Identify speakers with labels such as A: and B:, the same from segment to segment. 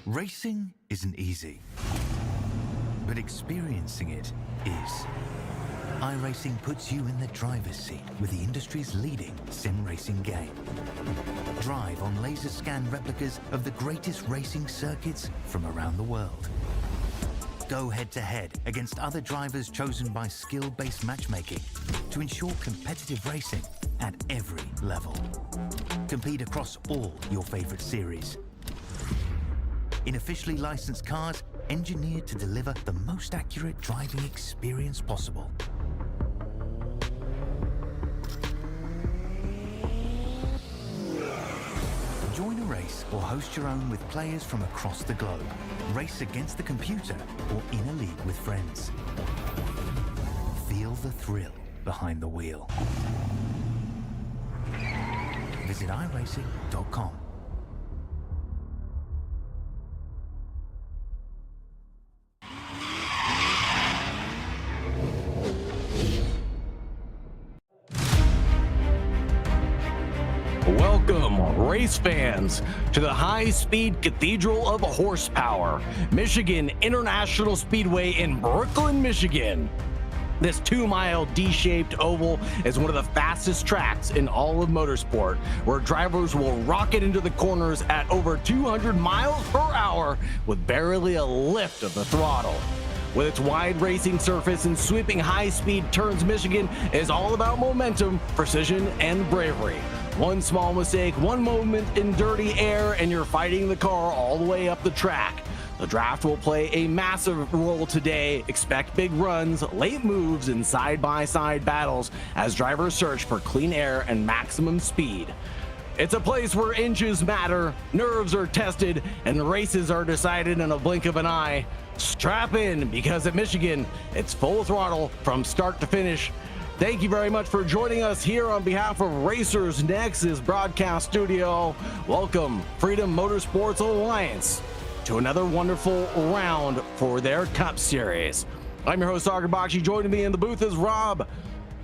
A: Racing isn't easy, but experiencing it is. iRacing puts you in the driver's seat with the industry's leading sim racing game. Drive on laser scan replicas of the greatest racing circuits from around the world. Go head-to-head against other drivers chosen by skill-based matchmaking to ensure competitive racing at every level. Compete across all your favorite series. In officially licensed cars, engineered to deliver the most accurate driving experience possible. Join a race or host your own with players from across the globe. Race against the computer or in a league with friends. Feel the thrill behind the wheel. Visit iRacing.com.
B: Welcome, race fans, to the high-speed Cathedral of Horsepower, Michigan International Speedway in Brooklyn, Michigan. This 2-mile D-shaped oval is one of the fastest tracks in all of motorsport, where drivers will rocket into the corners at over 200 miles per hour with barely a lift of the throttle. With its wide racing surface and sweeping high-speed turns, Michigan is all about momentum, precision, and bravery. One small mistake, one moment in dirty air, and you're fighting the car all the way up the track. The draft will play a massive role today. Expect big runs, late moves, and side-by-side battles as drivers search for clean air and maximum speed. It's a place where inches matter, nerves are tested, and races are decided in a blink of an eye. Strap in, because at Michigan, it's full throttle from start to finish. Thank you very much for joining us here on behalf of Racers Nexus Broadcast Studio. Welcome, Freedom Motorsports Alliance, to another wonderful round for their Cup Series. I'm your host, Auger Bakshi. Joining me in the booth is Rob.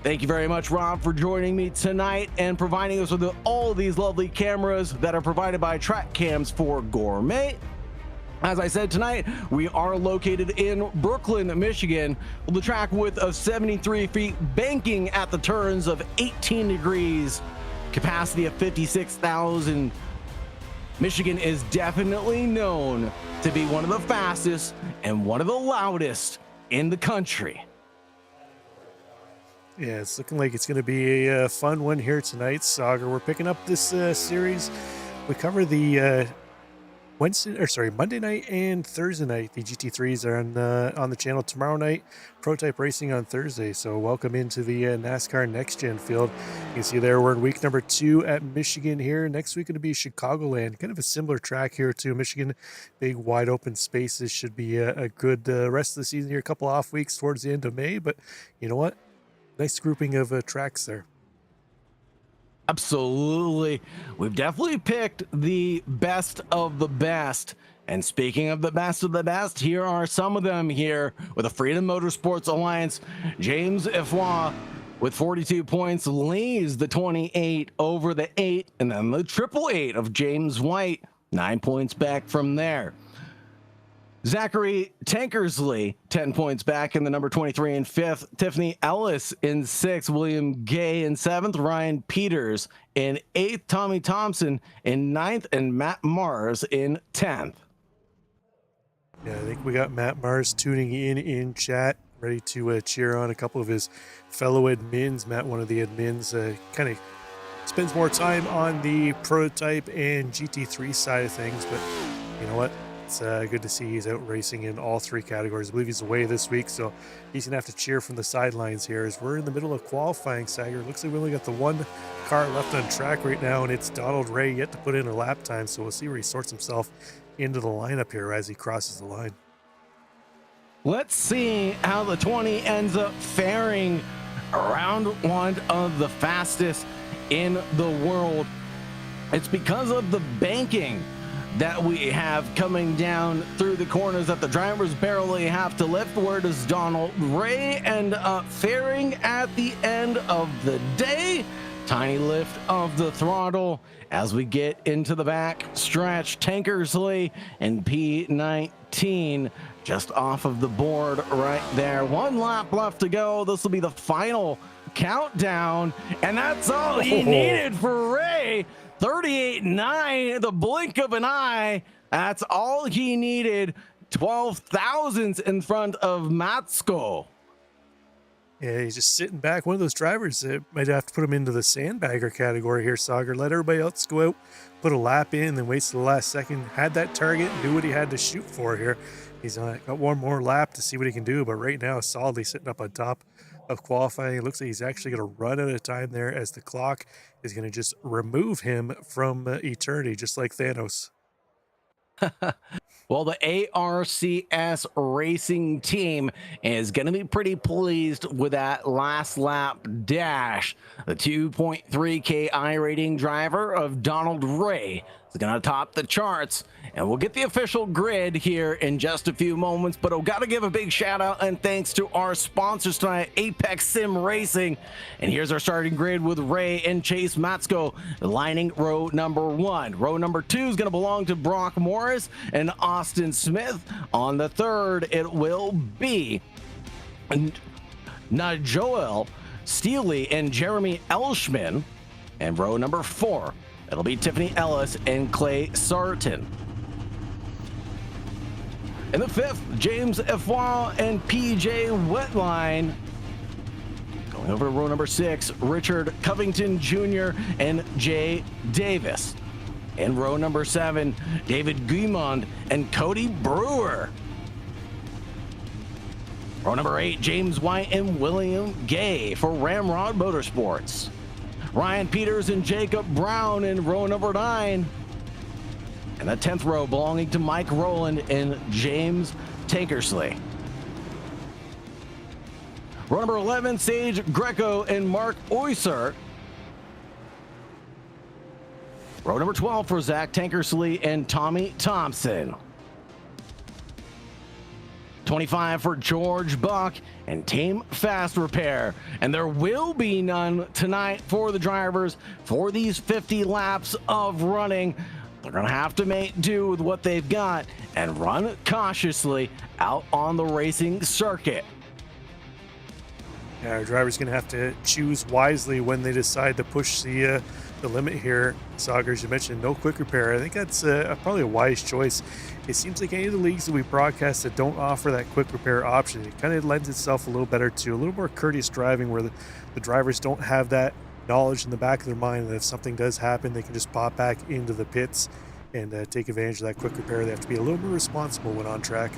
B: Thank you very much, Rob, for joining me tonight and providing us with all these lovely cameras that are provided by Track Cams for Gourmet. As I said, tonight we are located in Brooklyn, Michigan, with a track width of 73 feet, banking at the turns of 18 degrees, capacity of 56,000. Michigan is definitely known to be one of the fastest and one of the loudest in the country.
C: Yeah, it's looking like it's going to be a fun one here tonight, Saga. We're picking up this series. We cover the Monday night and Thursday night. The GT3s are on the channel tomorrow night. Prototype racing on Thursday. So welcome into the NASCAR Next Gen field. You can see there we're in week number 2 at Michigan here. Next week going to be Chicagoland. Kind of a similar track here to Michigan. Big wide open spaces. Should be a good rest of the season here. A couple off weeks towards the end of May. But you know what? Nice grouping of tracks there.
B: Absolutely. We've definitely picked the best of the best. And speaking of the best, here are some of them here with the Freedom Motorsports Alliance. James Ifwa with 42 points leads the 28 over the 8, and then the 888 of James White, 9 points back from there. Zachary Tankersley, 10 points back in the number 23 in 5th. Tiffany Ellis in 6th. William Gay in 7th. Ryan Peters in 8th. Tommy Thompson in 9th. And Matt Mars in 10th.
C: Yeah, I think we got Matt Mars tuning in chat, ready to cheer on a couple of his fellow admins. Matt, one of the admins, kind of spends more time on the prototype and GT3 side of things, but you know what? It's good to see he's out racing in all 3 categories. I believe he's away this week, so he's going to have to cheer from the sidelines here as we're in the middle of qualifying, Sager. Looks like we only got the one car left on track right now, and it's Donald Ray yet to put in a lap time, so we'll see where he sorts himself into the lineup here as he crosses the line.
B: Let's see how the 20 ends up faring. Round 1 of the fastest in the world. It's because of the banking that we have coming down through the corners that the drivers barely have to lift. Where does Donald Ray end up faring at the end of the day? Tiny lift of the throttle as we get into the back stretch. Tankersley and P19 just off of the board right there. 1 lap left to go. This will be the final countdown, and that's all he needed for Ray. 38.9, the blink of an eye. That's all he needed. 12 thousandths in front of Matsko.
C: Yeah, he's just sitting back. One of those drivers that might have to put him into the sandbagger category here, Sauger. Let everybody else go out, put a lap in, then waits to the last second. Had that target, knew what he had to shoot for here. He's got one more lap to see what he can do, but right now, solidly sitting up on top of qualifying. It looks like he's actually going to run out of time there as the clock is going to just remove him from eternity, just like Thanos.
B: Well, the ARCS racing team is going to be pretty pleased with that last lap dash. The 2.3K iRating driver of Donald Ray is going to top the charts, and we'll get the official grid here in just a few moments. But I've got to give a big shout out and thanks to our sponsors tonight, Apex Sim Racing. And here's our starting grid with Ray and Chase Matsko lining row number 1. Row number 2 is going to belong to Brock Morris and Austin Smith. On the 3rd, it will be Najoel Steely and Jeremy Elshman. And row number 4, it'll be Tiffany Ellis and Clay Sarton. In the 5th, James Efwa and PJ Wetline. Going over to row number 6, Richard Covington Jr. and Jay Davis. In row number 7, David Guimond and Cody Brewer. Row number 8, James White and William Gay for Ramrod Motorsports. Ryan Peters and Jacob Brown in row number 9. And the 10th row belonging to Mike Rowland and James Tankersley. Row number 11, Sage Greco and Mark Oyser. Row number 12 for Zach Tankersley and Tommy Thompson. 25 for George Buck and Tame Fast Repair. And there will be none tonight for the drivers for these 50 laps of running. They're going to have to make do with what they've got and run cautiously out on the racing circuit.
C: Yeah, our driver's going to have to choose wisely when they decide to push the limit here. Sauger, as you mentioned, no quick repair. I think that's probably a wise choice. It seems like any of the leagues that we broadcast that don't offer that quick repair option, it kind of lends itself a little better to a little more courteous driving where the drivers don't have that knowledge in the back of their mind that if something does happen, they can just pop back into the pits and take advantage of that quick repair. They have to be a little more responsible when on track.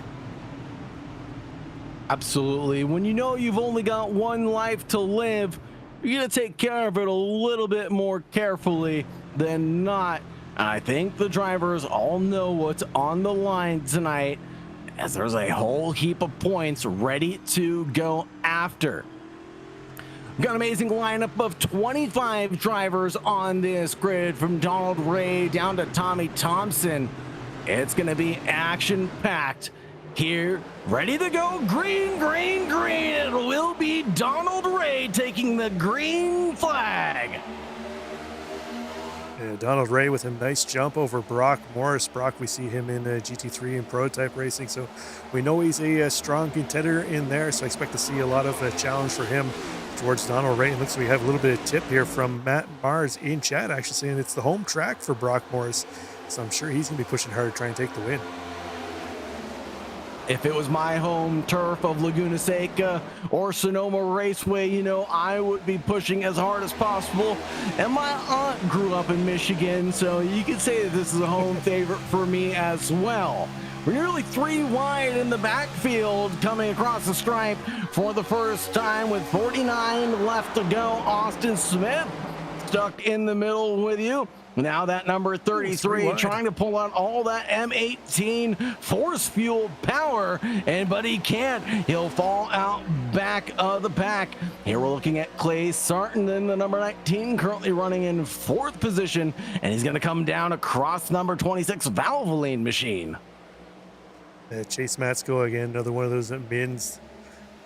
B: Absolutely. When you know you've only got one life to live, you're going to take care of it a little bit more carefully than not. I think the drivers all know what's on the line tonight, as there's a whole heap of points ready to go after. We've got an amazing lineup of 25 drivers on this grid, from Donald Ray down to Tommy Thompson. It's going to be action-packed here. Ready to go. Green, green, green. It will be Donald Ray taking the green flag.
C: Donald Ray with a nice jump over Brock Morris. Brock, we see him in GT3 and prototype racing, so we know he's a strong contender in there, so I expect to see a lot of challenge for him towards Donald Ray. It looks like we have a little bit of tip here from Matt Mars in chat, actually saying it's the home track for Brock Morris, so I'm sure he's going to be pushing hard to try and take the win.
B: If it was my home turf of Laguna Seca or Sonoma Raceway, you know, I would be pushing as hard as possible. And my aunt grew up in Michigan, so you could say that this is a home favorite for me as well. We're nearly 3 wide in the backfield coming across the stripe for the first time with 49 left to go. Austin Smith stuck in the middle with you. Now that number 33 trying to pull out all that M18 force fuel power, but he can't. He'll fall out back of the pack. Here we're looking at Clay Sarton in the number 19, currently running in 4th position, and he's going to come down across number 26 Valvoline machine.
C: Chase Matsko again, another one of those mins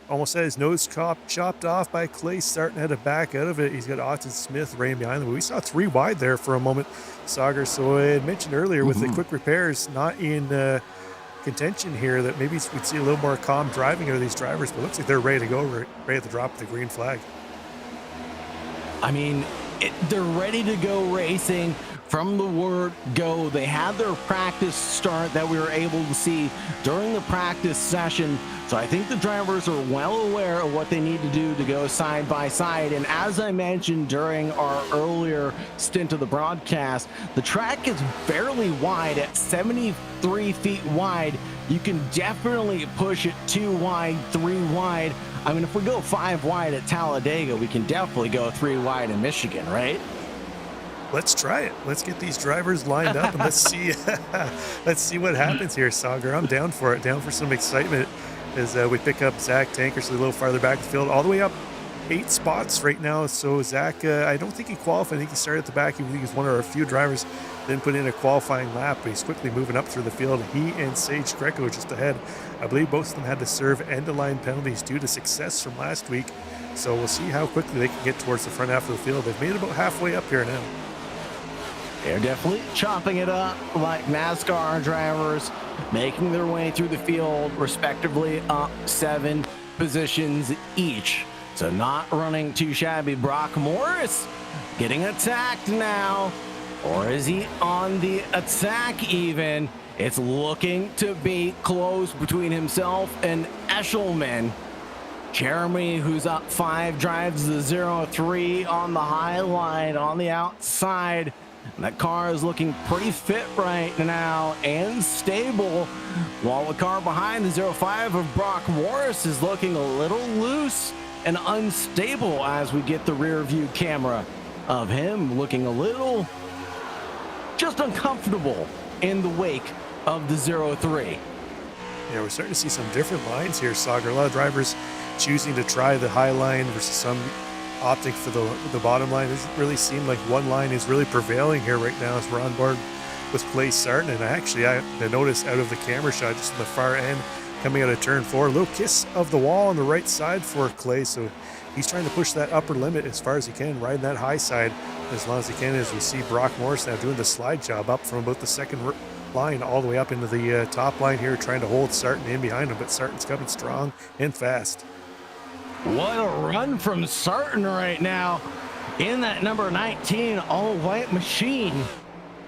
C: almost had his nose chopped off by Clay Sarton, had to back out of it. He's got Austin Smith right behind him. We saw 3 wide there for a moment, Sauger. So I had mentioned earlier with the quick repairs not in contention here that maybe we'd see a little more calm driving out of these drivers, but it looks like they're ready to go right at the drop of the green flag.
B: I mean, they're ready to go racing from the word go. They had their practice start that we were able to see during the practice session. So I think the drivers are well aware of what they need to do to go side by side. And as I mentioned during our earlier stint of the broadcast, the track is fairly wide at 73 feet wide. You can definitely push it 2 wide, 3 wide. I mean, if we go 5 wide at Talladega, we can definitely go 3 wide in Michigan, right?
C: Let's try it. Let's get these drivers lined up and let's see what happens here, Sauger. I'm down for it, down for some excitement as we pick up Zach Tankers a little farther back in the field, all the way up 8 spots right now. So Zach, I don't think he qualified. I think he started at the back. I think he's one of our few drivers then put in a qualifying lap, but he's quickly moving up through the field. He and Sage Greco just ahead. I believe both of them had to serve end-of-line penalties due to success from last week. So we'll see how quickly they can get towards the front half of the field. They've made it about halfway up here now.
B: They're definitely chopping it up like NASCAR drivers, making their way through the field, respectively up 7 positions each. So not running too shabby. Brock Morris getting attacked now. Or is he on the attack even? It's looking to be close between himself and Eshelman. Jeremy, who's up 5, drives the 0-3 on the high line on the outside. And that car is looking pretty fit right now and stable, while the car behind the 0-5 of Brock Morris is looking a little loose and unstable as we get the rear view camera of him looking a little just uncomfortable in the wake of the 0-3.
C: Yeah, we're starting to see some different lines here, Sauger. A lot of drivers choosing to try the high line versus some opting for the bottom line. It doesn't really seem like one line is really prevailing here right now as we're on board with Clay Sarton. And I noticed out of the camera shot just on the far end coming out of turn 4, a little kiss of the wall on the right side for Clay. So he's trying to push that upper limit as far as he can, riding that high side as long as he can, as we see Brock Morris now doing the slide job up from about the second line all the way up into the top line here, trying to hold Sarton in behind him, but Sarton's coming strong and fast.
B: What a run from Sarton right now in that number 19 all-white machine.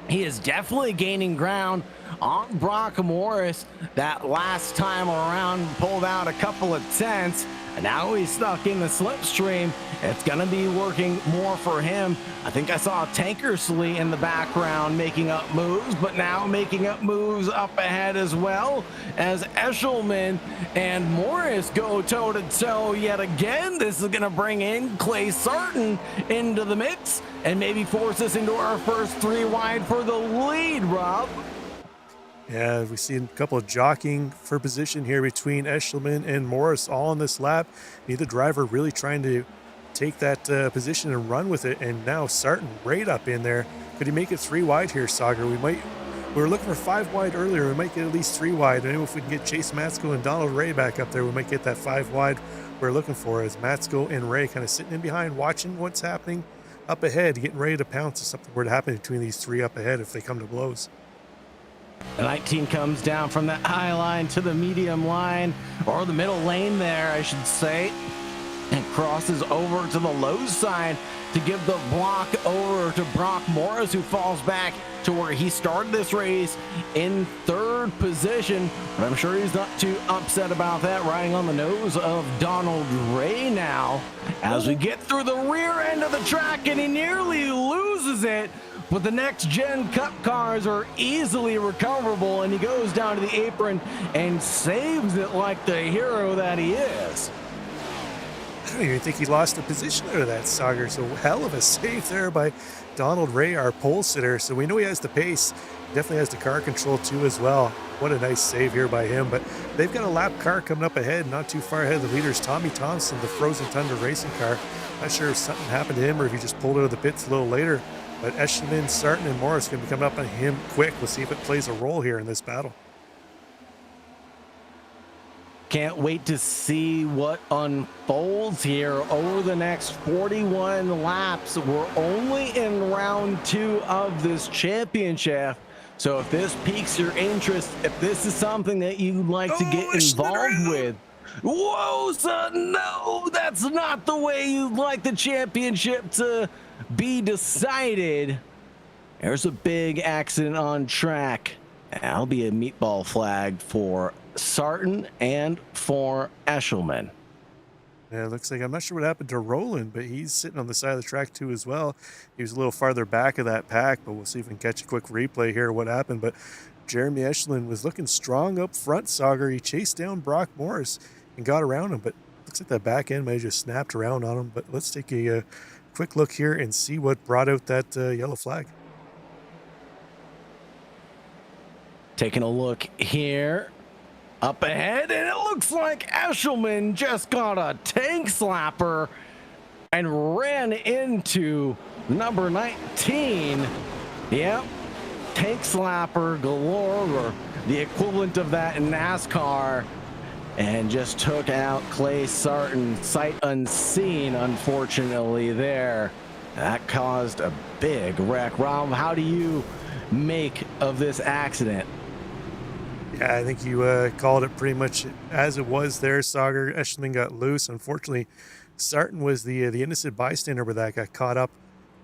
B: He is definitely gaining ground on Brock Morris. That last time around pulled out a couple of tenths, and now he's stuck in the slipstream. It's going to be working more for him. I think I saw Tankersley in the background making up moves, but now making up moves up ahead as well as Eshelman and Morris go toe-to-toe yet again. This is going to bring in Clay Sarton into the mix and maybe force us into our first 3 wide for the lead, Rob.
C: Yeah, we've seen a couple of jockeying for position here between Eshelman and Morris all on this lap. Neither driver really trying to take that position and run with it. And now Sarton right up in there. Could he make it 3 wide here, Sauger? We were looking for 5 wide earlier. We might get at least 3 wide. I know if we can get Chase Matsko and Donald Ray back up there, we might get that 5 wide we're looking for, as Matsko and Ray kind of sitting in behind, watching what's happening up ahead, getting ready to pounce if something were to happen between these 3 up ahead if they come to blows.
B: The 19 comes down from that high line to the medium line, or the middle lane there, I should say, and crosses over to the low side to give the block over to Brock Morris, who falls back to where he started this race in 3rd position. But I'm sure he's not too upset about that, riding on the nose of Donald Ray now as we get through the rear end of the track, and he nearly loses it. But the next gen cup cars are easily recoverable, and he goes down to the apron and saves it like the hero that he is.
C: I don't even think he lost a position out of that, Sauger. So hell of a save there by Donald Ray, our pole sitter. So we know he has the pace, definitely has the car control too as well. What a nice save here by him. But they've got a lap car coming up ahead, not too far ahead of the leaders. Tommy Thompson, the Frozen Tundra racing car. Not sure if something happened to him or if he just pulled out of the pits a little later. But Eshelman, Sarton, and Morris going to be coming up on him quick. We'll see if it plays a role here in this battle.
B: Can't wait to see what unfolds here over the next 41 laps. We're only in round 2 of this championship. So if this piques your interest, if this is something that you'd like to get involved with, whoa, son, no, that's not the way you'd like the championship to be decided. There's a big accident on track. That'll be a meatball flag for Sarton and for Eshelman.
C: Yeah, it looks like, I'm not sure what happened to Roland, but he's sitting on the side of the track too as well. He was a little farther back of that pack, but we'll see if we can catch a quick replay here of what happened. But Jeremy Eshelman was looking strong up front, Sauger. He chased down Brock Morris and got around him, but looks like that back end might have just snapped around on him. But let's take a quick look here and see what brought out that yellow flag.
B: Taking a look here up ahead, and it looks like Eshelman just got a tank slapper and ran into number 19. Yep, tank slapper galore, or the equivalent of that in NASCAR, and just took out Clay Sarton sight unseen, unfortunately there. That caused a big wreck. Rob, how do you make of this accident?
C: Yeah, I think you called it pretty much as it was there, Sauger. Eshelman got loose. Unfortunately, Sarton was the innocent bystander where that got caught up.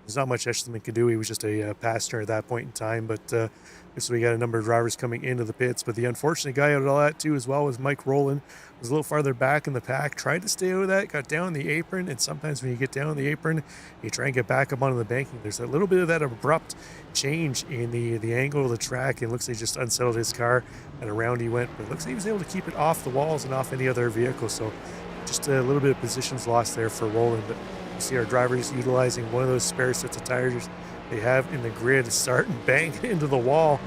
C: There's not much Eshelman could do. He was just a passenger at that point in time. But so we got a number of drivers coming into the pits. But the unfortunate guy out of all that too as well was Mike Rowland. Was a little farther back in the pack. Tried to stay out of that. Got down the apron. And sometimes when you get down the apron, you try and get back up onto the banking. There's a little bit of that abrupt change in the angle of the track. And it looks like he just unsettled his car and around he went. But it looks like he was able to keep it off the walls and off any other vehicle. So just a little bit of positions lost there for Rowland. But you see our drivers utilizing one of those spare sets of tires they have in the grid, start and bang into the wall,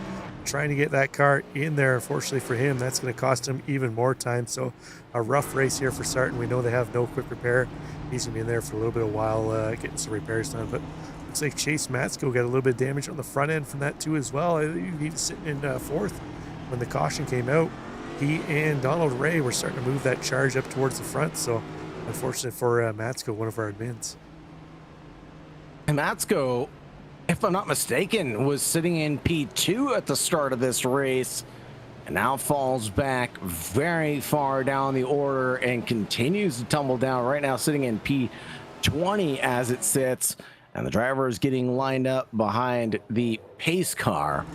C: trying to get that car in there. Unfortunately for him, that's going to cost him even more time. So a rough race here for Sarton. We know they have no quick repair. He's going to be in there for a little bit of while getting some repairs done. But looks like Chase Matsko got a little bit of damage on the front end from that too as well. He was sitting in fourth when the caution came out. He and Donald Ray were starting to move that charge up towards the front. So unfortunate for Matsko, one of our admins.
B: And Matsko, if I'm not mistaken, was sitting in P2 at the start of this race and now falls back very far down the order and continues to tumble down, right now sitting in P20 as it sits, and the driver is getting lined up behind the pace car.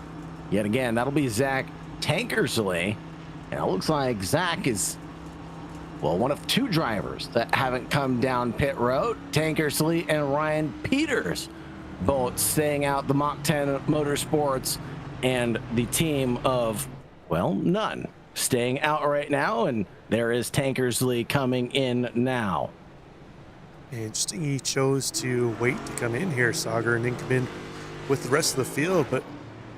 B: Yet again, that'll be Zach Tankersley, and it looks like Zach is, well, one of 2 drivers that haven't come down pit road. Tankersley and Ryan Peters both staying out the Mach 10 Motorsports, and the team of, well, none staying out right now. And there is Tankersley coming in now.
C: Interesting, he chose to wait to come in here, Sauger, and then come in with the rest of the field. But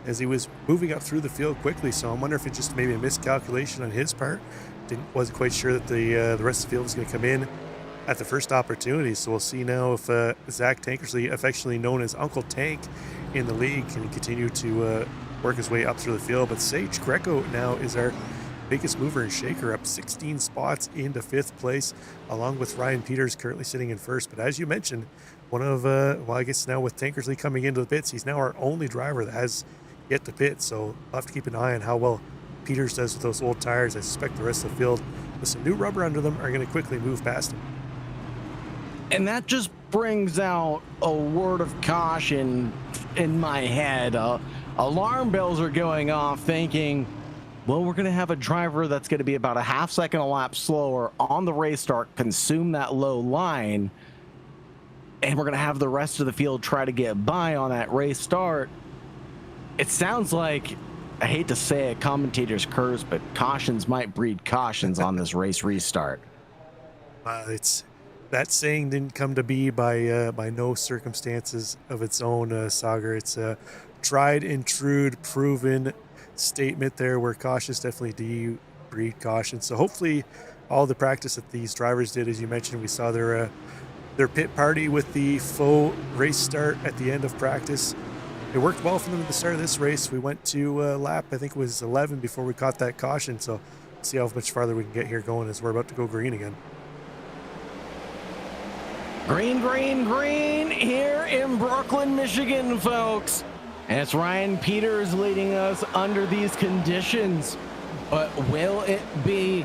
C: as he was moving up through the field quickly, so I'm wondering if it's just maybe a miscalculation on his part. Wasn't quite sure that the rest of the field was going to come in at the first opportunity. So we'll see now if Zach Tankersley, affectionately known as Uncle Tank in the league, can continue to work his way up through the field. But Sage Greco now is our biggest mover and shaker, up 16 spots into 5th place, along with Ryan Peters currently sitting in first. But as you mentioned, one of, well, I guess now with Tankersley coming into the pits, he's now our only driver that has yet to pit. So we'll have to keep an eye on how well Peters does with those old tires. I suspect the rest of the field with some new rubber under them are going to quickly move past him.
B: And that just brings out a word of caution in my head. Alarm bells are going off thinking, well, we're going to have a driver that's going to be about a half second a lap slower on the race start, consume that low line, and we're going to have the rest of the field try to get by on that race start. It sounds like, I hate to say it, commentators curse, but cautions might breed cautions on this race restart.
C: That saying didn't come to be by no circumstances of its own, Sauger. It's a tried and true, proven statement there where cautious definitely do breed caution. So hopefully all the practice that these drivers did, as you mentioned, we saw their pit party with the faux race start at the end of practice. It worked well for them at the start of this race. We went to lap, I think it was 11 before we caught that caution. So see how much farther we can get here going as we're about to go green again.
B: Green, green, green here in Brooklyn, Michigan, folks. And it's Ryan Peters leading us under these conditions. But will it be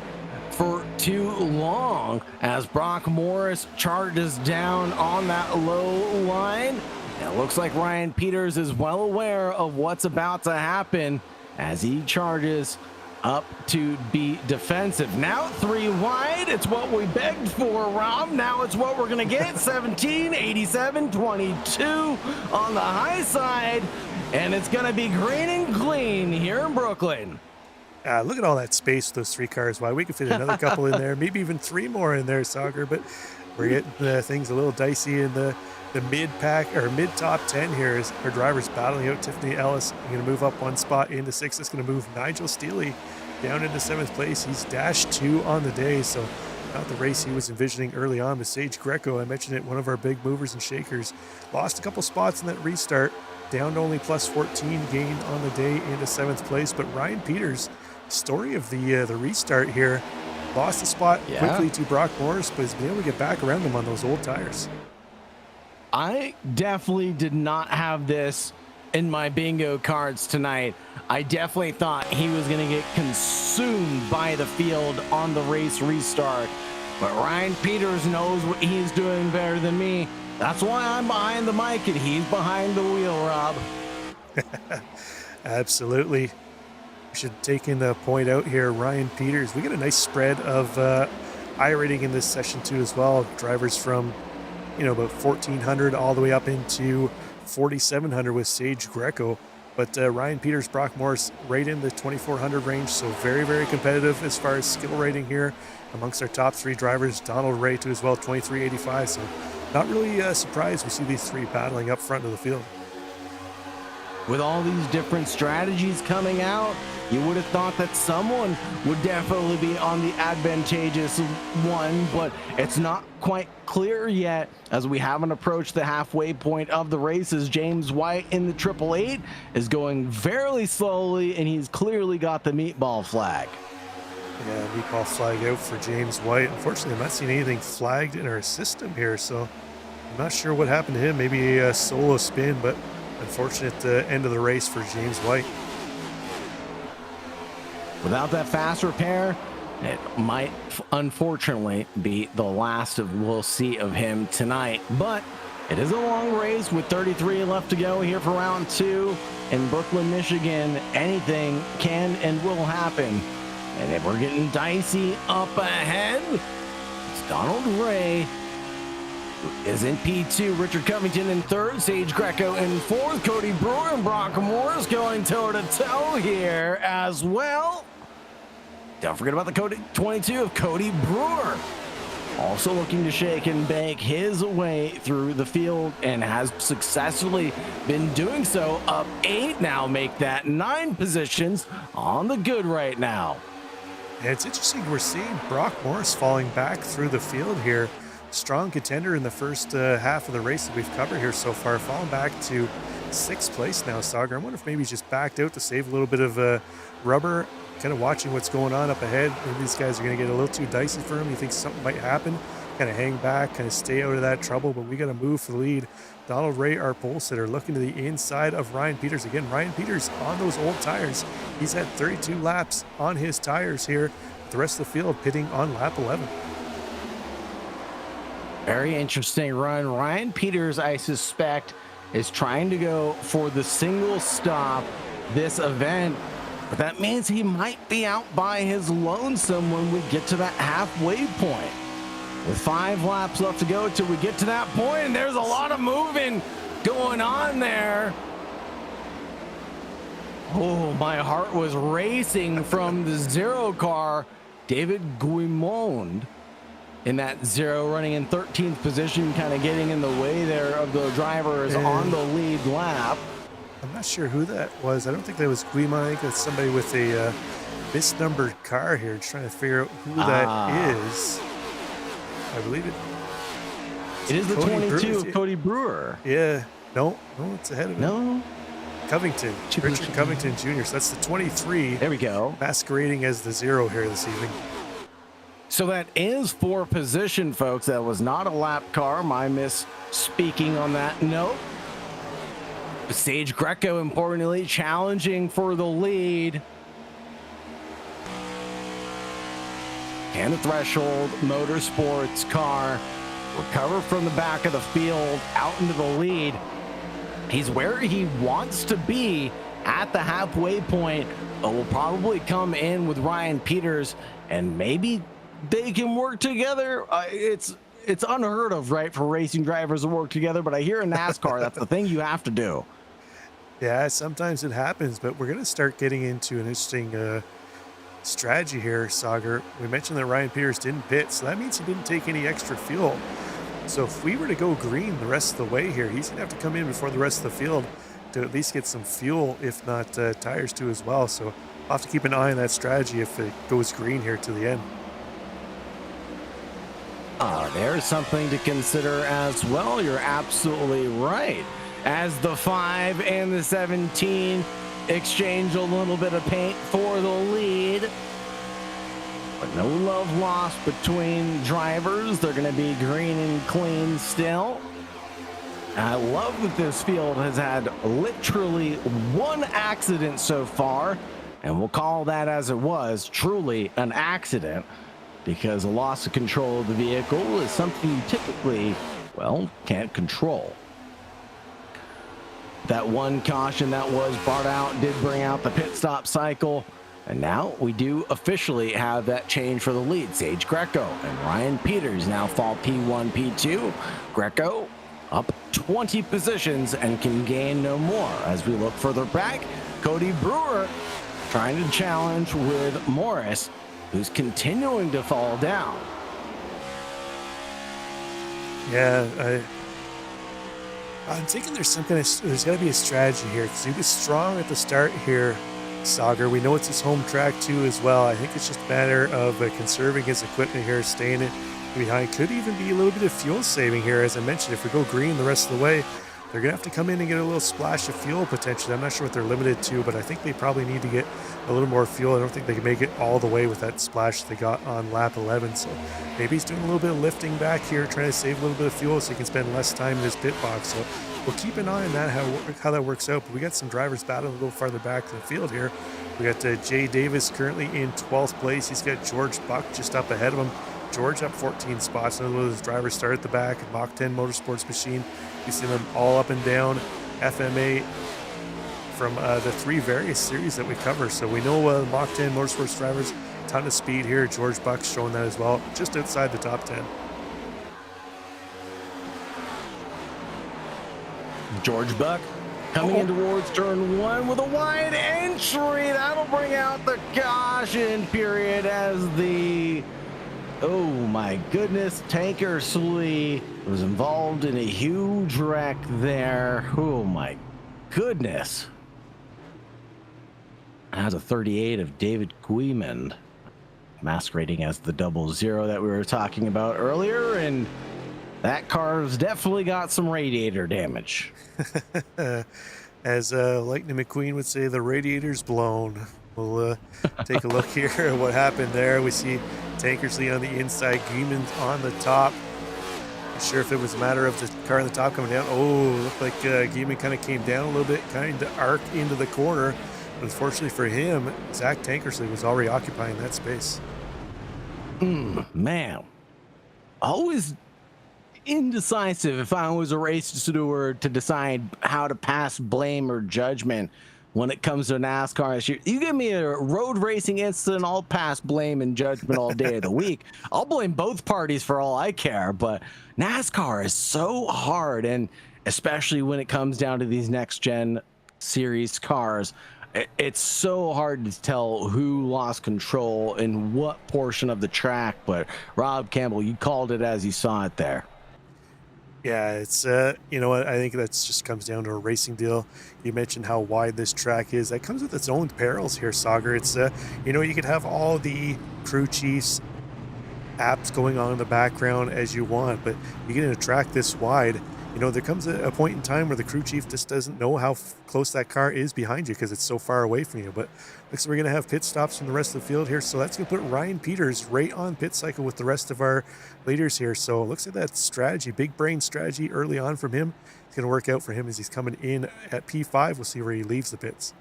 B: for too long as Brock Morris charges down on that low line? It looks like Ryan Peters is well aware of what's about to happen as he charges up to be defensive. Now 3 wide. It's what we begged for, Rob. Now it's what we're going to get. 17, 87, 22 on the high side. And it's going to be green and clean here in Brooklyn.
C: Look at all that space with those 3 cars wide. We could fit another couple in there, maybe even 3 more in there, Soccer. But we're getting things a little dicey in the mid-pack or mid-top 10 here as our drivers battling out. Tiffany Ellis going to move up 1 spot into 6th. It's going to move Nigel Steele down into 7th place. He's dashed 2 on the day, so not the race he was envisioning early on. With Sage Greco, I mentioned it, one of our big movers and shakers, lost a couple spots in that restart, down to only plus 14 gain on the day into 7th place. But Ryan Peters, story of the restart here, lost a spot quickly to Brock Morris, but has been able to get back around them on those old tires.
B: I definitely did not have this in my bingo cards tonight. I definitely thought he was going to get consumed by the field on the race restart. But Ryan Peters knows what he's doing better than me. That's why I'm behind the mic and he's behind the wheel, Rob.
C: Absolutely. We should take in a point out here. Ryan Peters, we get a nice spread of iRating in this session too as well. Drivers from about 1,400 all the way up into 4,700 with Sage Greco. But Ryan Peters, Brock Morris right in the 2,400 range. So very, very competitive as far as skill rating here amongst our top 3 drivers. Donald Ray too as well, 2,385. So not really surprised we see these 3 battling up front of the field.
B: With all these different strategies coming out, you would have thought that someone would definitely be on the advantageous one, but it's not quite clear yet as we haven't approached the halfway point of the races. James White in the 888 is going very slowly, and he's clearly got the meatball flag.
C: Yeah, meatball flag out for James White. Unfortunately, I'm not seeing anything flagged in our system here, so I'm not sure what happened to him. Maybe a solo spin, but unfortunate end of the race for James White.
B: Without that fast repair, it might unfortunately be the last we'll see of him tonight. But it is a long race with 33 left to go here for round 2 in Brooklyn, Michigan. Anything can and will happen. And if we're getting dicey up ahead, it's Donald Ray who is in P2, Richard Covington in 3rd, Sage Greco in 4th, Cody Brewer and Brock Morris going toe-to-toe here as well. Don't forget about the Cody 22 of Cody Brewer, also looking to shake and bake his way through the field and has successfully been doing so. Up 8 now, make that 9 positions on the good right now.
C: Yeah, it's interesting. We're seeing Brock Morris falling back through the field here. Strong contender in the first half of the race that we've covered here so far, falling back to 6th place now, Sagar. I wonder if maybe he's just backed out to save a little bit of rubber, kind of watching what's going on up ahead. Maybe these guys are going to get a little too dicey for him. He thinks something might happen, kind of hang back, kind of stay out of that trouble, but we got to move for the lead. Donald Ray, our pole sitter, looking to the inside of Ryan Peters. Again, Ryan Peters on those old tires. He's had 32 laps on his tires here. The rest of the field pitting on lap 11.
B: Very interesting run. Ryan Peters, I suspect, is trying to go for the single stop this event, but that means he might be out by his lonesome when we get to that halfway point. With 5 laps left to go till we get to that point, and there's a lot of moving going on there. Oh, my heart was racing from the 0 car. David Guimond in that 0, running in 13th position, kind of getting in the way there of the drivers on the lead lap.
C: I'm not sure who that was. I don't think that was Guimond. I think that's somebody with a misnumbered car here. Just trying to figure out who that is. I believe it.
B: It is the
C: Cody
B: 22
C: Brewer.
B: of Cody Brewer.
C: Yeah. No, it's ahead of him.
B: No.
C: Covington, Richard Covington Jr. So that's the 23.
B: There we go.
C: Masquerading as the 0 here this evening.
B: So that is for position, folks. That was not a lap car. My misspeaking on that note. Sage Greco, importantly, challenging for the lead. Can the Threshold Motorsports car recover from the back of the field out into the lead? He's where he wants to be at the halfway point, but will probably come in with Ryan Peters, and maybe they can work together. It's unheard of, right, for racing drivers to work together, but I hear in NASCAR, that's the thing you have to do.
C: Yeah, sometimes it happens, but we're going to start getting into an interesting strategy here, Sagar. We mentioned that Ryan Peters didn't pit, so that means he didn't take any extra fuel. So if we were to go green the rest of the way here, he's going to have to come in before the rest of the field to at least get some fuel, if not tires too as well. So I'll have to keep an eye on that strategy if it goes green here to the end.
B: There's something to consider as well. You're absolutely right. As the 5 and the 17 exchange a little bit of paint for the lead. But no love lost between drivers. They're going to be green and clean still. I love that this field has had literally one accident so far, and we'll call that as it was, truly an accident, because a loss of control of the vehicle is something you typically, well, can't control. That one caution that was brought out did bring out the pit stop cycle. And now we do officially have that change for the lead. Sage Greco and Ryan Peters now fall P1, P2. Greco up 20 positions and can gain no more. As we look further back, Cody Brewer trying to challenge with Morris, who's continuing to fall down.
C: Yeah, I'm thinking there's got to be a strategy here, because he was strong at the start here, Sagar. We know it's his home track too as well. I think it's just a matter of conserving his equipment here, staying it behind. Could even be a little bit of fuel saving here. As I mentioned, if we go green the rest of the way, they're going to have to come in and get a little splash of fuel potentially. I'm not sure what they're limited to, but I think they probably need to get a little more fuel. I don't think they can make it all the way with that splash they got on lap 11. So maybe he's doing a little bit of lifting back here, trying to save a little bit of fuel so he can spend less time in his pit box. So we'll keep an eye on that, how that works out. But we got some drivers battling a little farther back in the field here. We got Jay Davis currently in 12th place. He's got George Buck just up ahead of him. George up 14 spots. Another one of those drivers start at the back. Mach 10 Motorsports Machine. You see them all up and down. FMA from the 3 various series that we cover. So we know Mach 10 Motorsports drivers, ton of speed here. George Buck's showing that as well, just outside the top 10.
B: George Buck coming in towards turn 1 with a wide entry. That'll bring out the caution period as the, oh my goodness, Tanker Slee was involved in a huge wreck there. Oh my goodness. That's a 38 of David Guimond, masquerading as the 00 that we were talking about earlier, and that car's definitely got some radiator damage.
C: As Lightning McQueen would say, the radiator's blown. We'll take a look here at what happened there. We see Tankersley on the inside, Guimond on the top. Not sure if it was a matter of the car on the top coming down. Oh, looked like Guimond kind of came down a little bit, kind of arc into the corner. But unfortunately for him, Zach Tankersley was already occupying that space.
B: Man, always indecisive if I was a race steward to decide how to pass blame or judgment when it comes to NASCAR. You give me a road racing incident, I'll pass blame and judgment all day of the week. I'll blame both parties for all I care, but NASCAR is so hard, and especially when it comes down to these next gen series cars, it's so hard to tell who lost control in what portion of the track. But Rob Campbell, you called it as you saw it there.
C: Yeah, it's, you know what, I think that just comes down to a racing deal. You mentioned how wide this track is. That comes with its own perils here, Sagar. It's, you know, you could have all the crew chiefs apps going on in the background as you want, but you get in a track this wide, you know, there comes a point in time where the crew chief just doesn't know how close that car is behind you because it's so far away from you. But looks like we're going to have pit stops from the rest of the field here. So that's going to put Ryan Peters right on pit cycle with the rest of our leaders here. So it looks like that strategy, big brain strategy early on from him, it's going to work out for him as he's coming in at P5. We'll see where he leaves the pits.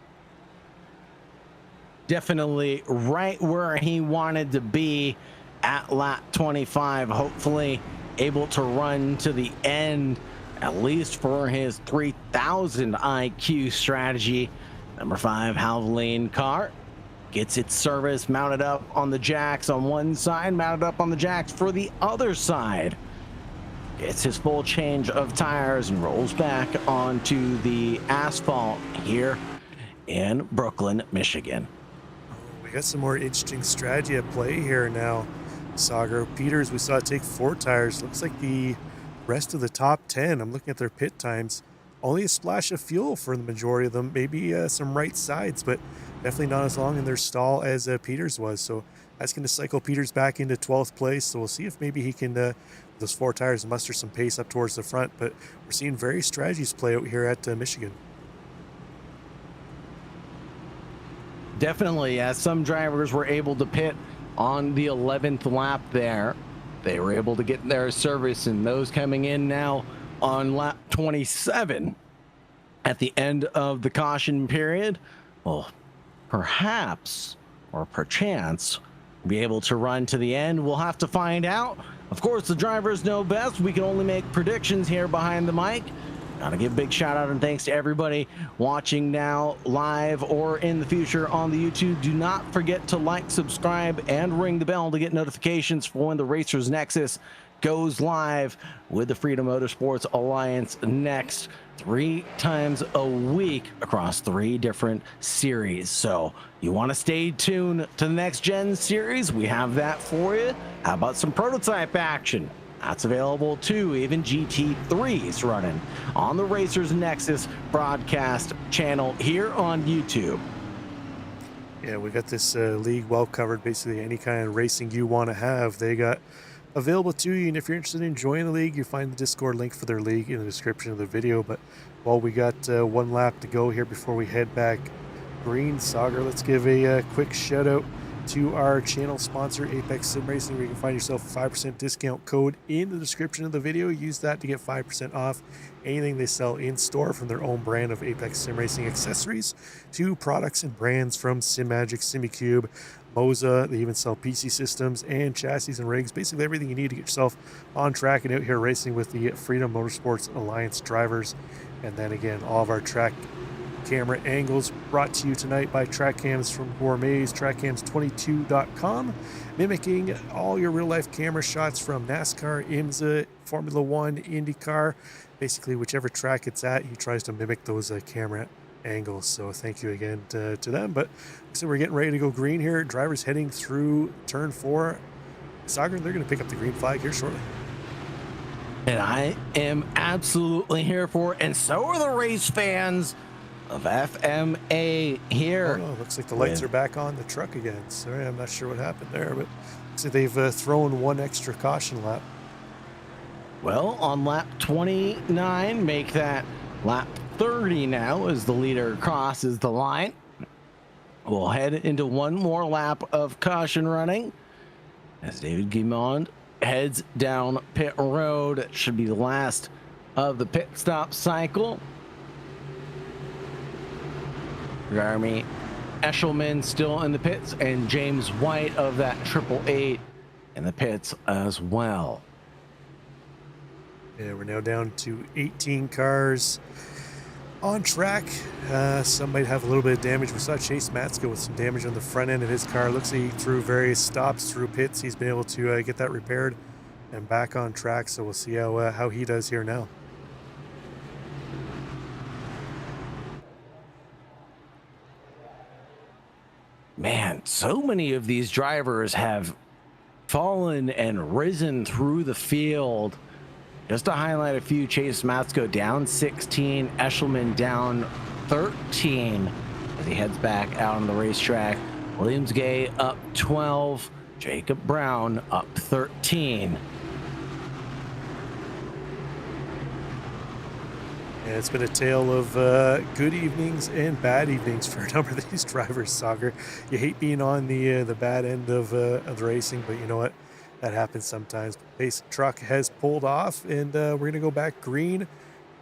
B: Definitely right where he wanted to be at lap 25, hopefully able to run to the end, at least for his 3000 IQ strategy. Number 5 Havoline car gets its service, mounted up on the jacks on one side, mounted up on the jacks for the other side. Gets his full change of tires and rolls back onto the asphalt here in Brooklyn, Michigan.
C: We got some more interesting strategy at play here now. Sagar Peters, we saw take 4 tires. Looks like the rest of the top 10, I'm looking at their pit times, only a splash of fuel for the majority of them, maybe some right sides, but definitely not as long in their stall as Peters was. So that's going to cycle Peters back into 12th place. So we'll see if maybe he can, those 4 tires, muster some pace up towards the front. But we're seeing various strategies play out here at Michigan.
B: Definitely, as some drivers were able to pit on the 11th lap there, they were able to get their service, and those coming in now on lap 27 at the end of the caution period will perhaps or perchance be able to run to the end. We'll have to find out. Of course, the drivers know best. We can only make predictions here behind the mic. Gotta give a big shout out and thanks to everybody watching now live or in the future on the YouTube. Do not forget to like, subscribe, and ring the bell to get notifications for when the Racers Nexus goes live with the Freedom Motorsports Alliance next 3 times a week across 3 different series. So you want to stay tuned to the next gen series? We have that for you. How about some prototype action? That's available too. Even GT3s running on the Racers Nexus broadcast channel here on YouTube.
C: Yeah, we got this league well covered. Basically, any kind of racing you want to have, they got available to you. And if you're interested in joining the league, you find the Discord link for their league in the description of the video. But while we got 1 lap to go here before we head back green, Sagar, let's give a quick shout out to our channel sponsor, Apex Sim Racing, where you can find yourself a 5% discount code in the description of the video. Use that to get 5% off anything they sell in store, from their own brand of Apex Sim Racing accessories to products and brands from SimMagic, SimiCube, Moza. They even sell PC systems and chassis and rigs, basically everything you need to get yourself on track and out here racing with the Freedom Motorsports Alliance drivers. And then again, all of our track camera angles brought to you tonight by TrackCams from Gourmets, trackcams22.com, mimicking all your real-life camera shots from NASCAR, IMSA, Formula One, IndyCar. Basically, whichever track it's at, he tries to mimic those camera angles. So thank you again to them. But so we're getting ready to go green here. Drivers heading through turn 4. Sagar, they're going to pick up the green flag here shortly.
B: And I am absolutely here for it. And so are the race fans of FMA here.
C: Oh, looks like the lights are back on the truck again. Sorry, I'm not sure what happened there, but looks like they've thrown 1 extra caution lap.
B: Well, on lap 29, make that lap 30 now as the leader crosses the line. We'll head into 1 more lap of caution running as David Guimond heads down pit road. It should be the last of the pit stop cycle. Jeremy Eshelman still in the pits, and James White of that 888 in the pits as well.
C: Yeah, we're now down to 18 cars on track. Some might have a little bit of damage. We saw Chase Matsko with some damage on the front end of his car. Looks like through various stops through pits, he's been able to get that repaired and back on track. So we'll see how he does here now.
B: Man, so many of these drivers have fallen and risen through the field. Just to highlight a few, Chase Matsko down 16, Eshelman down 13 as he heads back out on the racetrack. Williams Gay up 12, Jacob Brown up 13.
C: And it's been a tale of good evenings and bad evenings for a number of these drivers, Soccer. You hate being on the bad end of the racing, but you know what? That happens sometimes. Pace truck has pulled off, and we're going to go back green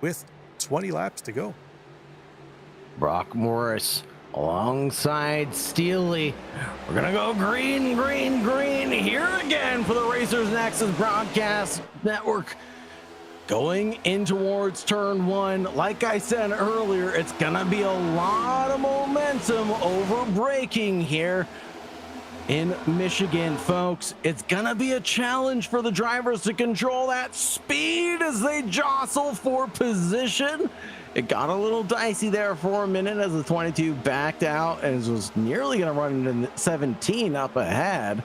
C: with 20 laps to go.
B: Brock Morris alongside Steely. We're going to go green, green, green here again for the Racers Nexus Broadcast Network. Going in towards turn one, like I said earlier, it's gonna be a lot of momentum over braking here in Michigan, folks. It's gonna be a challenge for the drivers to control that speed as they jostle for position. It got a little dicey there for a minute as the 22 backed out and was nearly gonna run into 17 up ahead.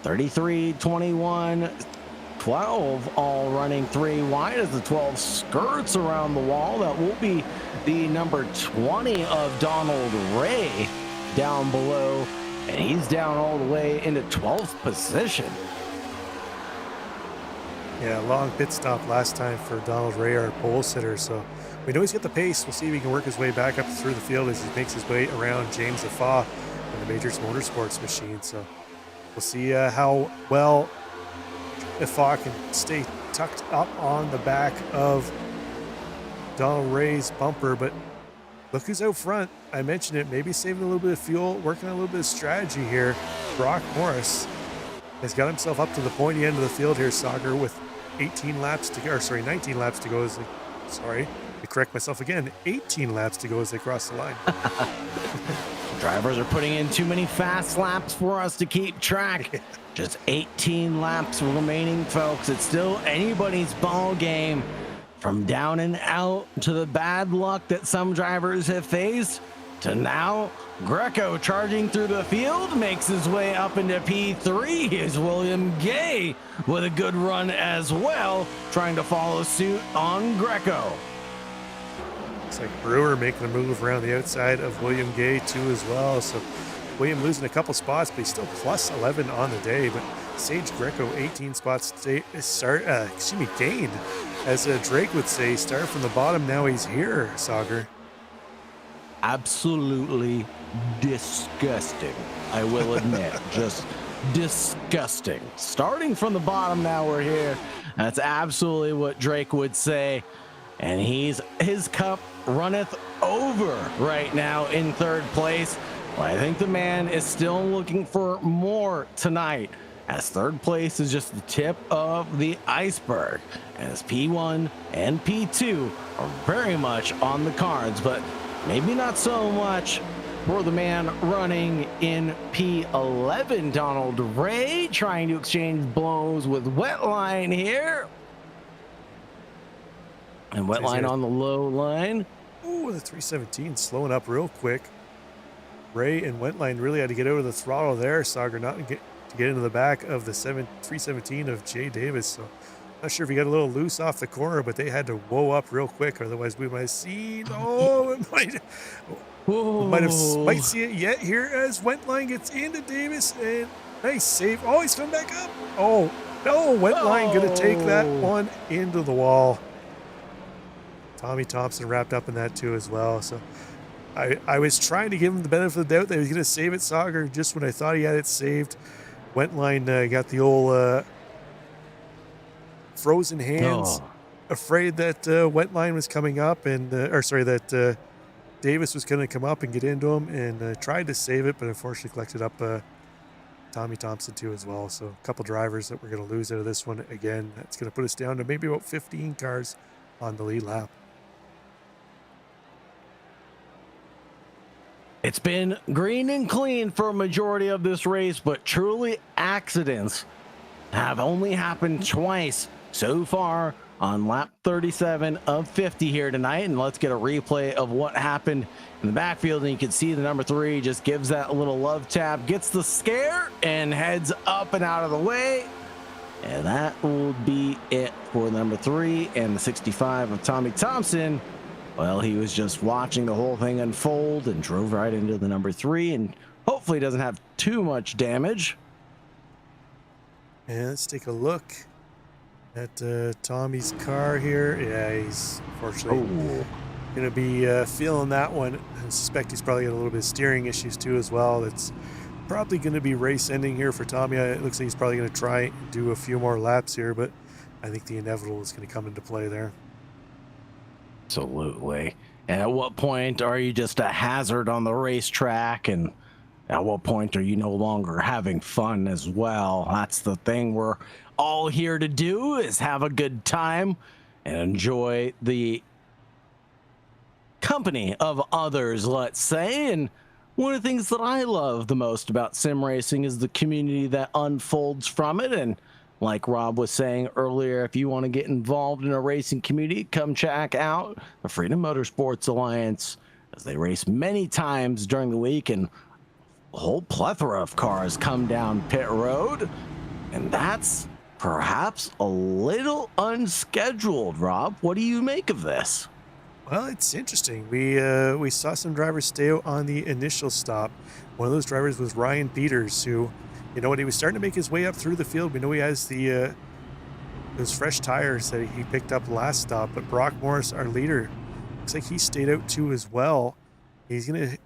B: 33, 21, 12 all running 3 wide as the 12 skirts around the wall. That will be the number 20 of Donald Ray down below, and he's down all the way into 12th position.
C: Yeah, long pit stop last time for Donald Ray, our pole sitter, so we know he's got the pace. We'll see if he can work his way back up through the field as he makes his way around James Afa in the Majors Motorsports machine. So we'll see how well Afa can stay tucked up on the back of Donald Ray's bumper, but look who's out front. I mentioned it, maybe saving a little bit of fuel, working on a little bit of strategy here. Brock Morris has got himself up to the pointy end of the field here, Soccer, with 19 laps to go to correct myself again, 18 laps to go as they cross the line.
B: Drivers are putting in too many fast laps for us to keep track. Just 18 laps remaining, folks. It's still anybody's ball game. From down and out to the bad luck that some drivers have faced, to now Greco charging through the field, makes his way up into P3. Here's William Gay with a good run as well, trying to follow suit on Greco.
C: Looks like Brewer making a move around the outside of William Gay too as well. So William losing a couple spots, but he's still plus 11 on the day. But Sage Greco 18 spots gained. As Drake would say, start from the bottom, now he's here, Sauger.
B: Absolutely disgusting, I will admit. Just disgusting. Starting from the bottom, now we're here. That's absolutely what Drake would say. And his cup runneth over right now in third place. Well, I think the man is still looking for more tonight, as third place is just the tip of the iceberg, as P1 and P2 are very much on the cards, but maybe not so much for the man running in P11, Donald Ray, trying to exchange blows with Wetline here. And Wetline on the low line.
C: Ooh, the 317 slowing up real quick. Ray and Wetline really had to get over the throttle there, Sauger, not to get into the back of the 317 of Jay Davis. So not sure if he got a little loose off the corner, but they had to whoa up real quick, otherwise we might have seen. Oh, it might see it yet here as Wetline gets into Davis, and nice save. Oh, he's coming back up. Oh no, Wetline gonna take that one into the wall. Tommy Thompson wrapped up in that too as well. So I was trying to give him the benefit of the doubt that he was going to save it, Sauger, just when I thought he had it saved. Wetline got the old frozen hands, afraid that Wetline was coming up, and that Davis was going to come up and get into him, and tried to save it, but unfortunately collected up Tommy Thompson too as well. So a couple drivers that we're going to lose out of this one again. That's going to put us down to maybe about 15 cars on the lead lap.
B: It's been green and clean for a majority of this race, but truly accidents have only happened twice so far on lap 37 of 50 here tonight. And let's get a replay of what happened in the backfield. And you can see the number 3 just gives that little love tap, gets the scare, and heads up and out of the way. And that will be it for number 3 and the 65 of Tommy Thompson. Well, he was just watching the whole thing unfold and drove right into the number 3, and hopefully doesn't have too much damage.
C: And let's take a look at Tommy's car here. Yeah, he's unfortunately going to be feeling that one. I suspect he's probably got a little bit of steering issues too as well. That's probably going to be race ending here for Tommy. It looks like he's probably going to try and do a few more laps here, but I think the inevitable is going to come into play there.
B: Absolutely. And at what point are you just a hazard on the racetrack? And at what point are you no longer having fun as well? That's the thing we're all here to do, is have a good time and enjoy the company of others, let's say. And one of the things that I love the most about sim racing is the community that unfolds from it. And like Rob was saying earlier, if you want to get involved in a racing community, come check out the Freedom Motorsports Alliance, as they race many times during the week, and a whole plethora of cars come down pit road. And that's perhaps a little unscheduled. Rob, what do you make of this?
C: Well, it's interesting. We saw some drivers stay out on the initial stop. One of those drivers was Ryan Peters, who, you know, when he was starting to make his way up through the field, we know he has the those fresh tires that he picked up last stop. But Brock Morris, our leader, looks like he stayed out too as well. He's gonna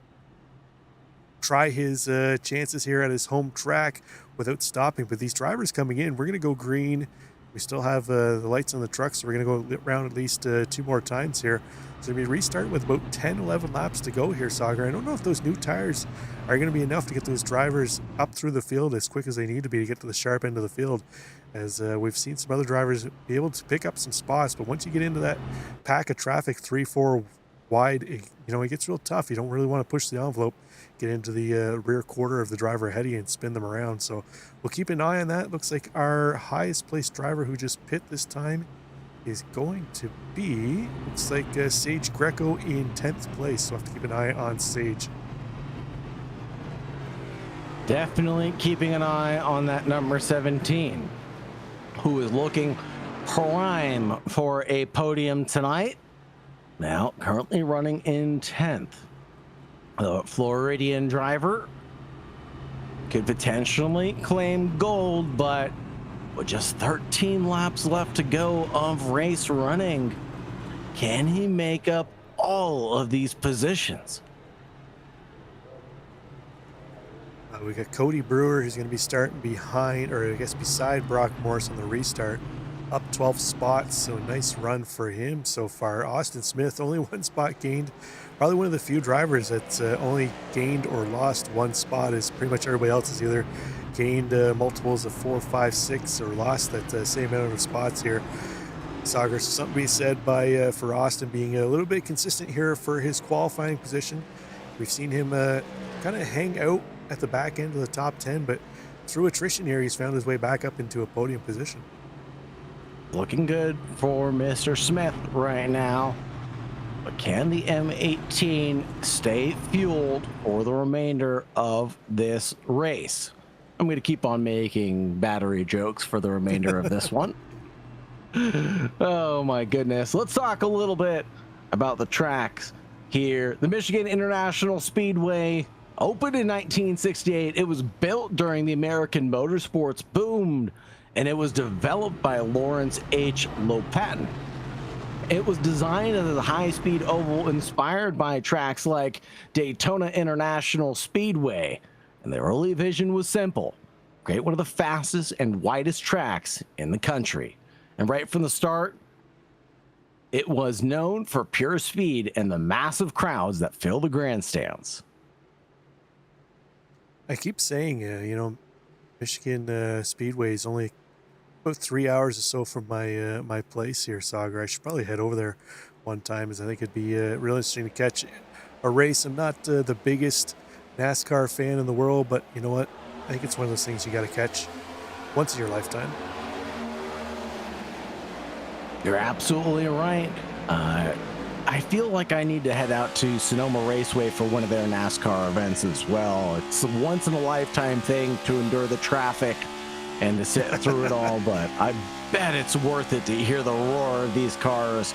C: try his chances here at his home track without stopping. But these drivers coming in, we're gonna go green. We still have the lights on the truck, so we're going to go around at least 2 more times here. So we restart with about 10, 11 laps to go here, Sagar. I don't know if those new tires are going to be enough to get those drivers up through the field as quick as they need to be to get to the sharp end of the field, as we've seen some other drivers be able to pick up some spots. But once you get into that pack of traffic, 3, 4 wide, it gets real tough. You don't really want to push the envelope, get into the rear quarter of the driver ahead of you and spin them around. So we'll keep an eye on that. Looks like our highest placed driver who just pit this time is going to be, looks like Sage Greco in 10th place. So we'll have to keep an eye on Sage.
B: Definitely keeping an eye on that number 17, who is looking prime for a podium tonight. Now currently running in 10th. The Floridian driver could potentially claim gold, but with just 13 laps left to go of race running, can he make up all of these positions?
C: We got Cody Brewer, who's going to be starting behind, or I guess beside Brock Morris on the restart, up 12 spots. So nice run for him so far. Austin Smith, only 1 spot gained. Probably one of the few drivers that's only gained or lost 1 spot, as pretty much everybody else has either gained multiples of 4, 5, 6, or lost that same amount of spots here. Sagar, something to be said by for Austin being a little bit consistent here for his qualifying position. We've seen him kind of hang out at the back end of the top 10, but through attrition here, he's found his way back up into a podium position.
B: Looking good for Mr. Smith right now. But can the M18 stay fueled for the remainder of this race? I'm going to keep on making battery jokes for the remainder of this one. Oh my goodness. Let's talk a little bit about the tracks here. The Michigan International Speedway opened in 1968. It was built during the American motorsports boom, and it was developed by Lawrence H. Lopatin. It was designed as a high-speed oval inspired by tracks like Daytona International Speedway, and the early vision was simple: create one of the fastest and widest tracks in the country. And right from the start, it was known for pure speed and the massive crowds that fill the grandstands.
C: I keep saying, Michigan Speedway is only about 3 hours or so from my my place here, Sagar. I should probably head over there one time, as I think it'd be real interesting to catch a race. I'm not the biggest NASCAR fan in the world, but you know what? I think it's one of those things you got to catch once in your lifetime.
B: You're absolutely right. I feel like I need to head out to Sonoma Raceway for one of their NASCAR events as well. It's a once in a lifetime thing to endure the traffic and to sit through it all, but I bet it's worth it to hear the roar of these cars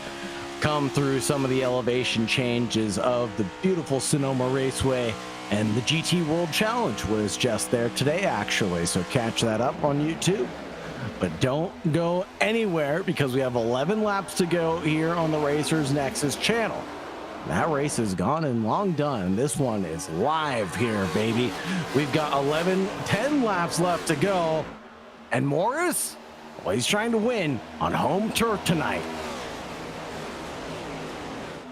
B: come through some of the elevation changes of the beautiful Sonoma Raceway. And the GT World Challenge was just there today, actually, so catch that up on YouTube. But don't go anywhere, because we have 11 laps to go here on the Racers Nexus channel. That race is gone and long done. This one is live here, baby. We've got 10 laps left to go. And Morris, well, he's trying to win on home turf tonight.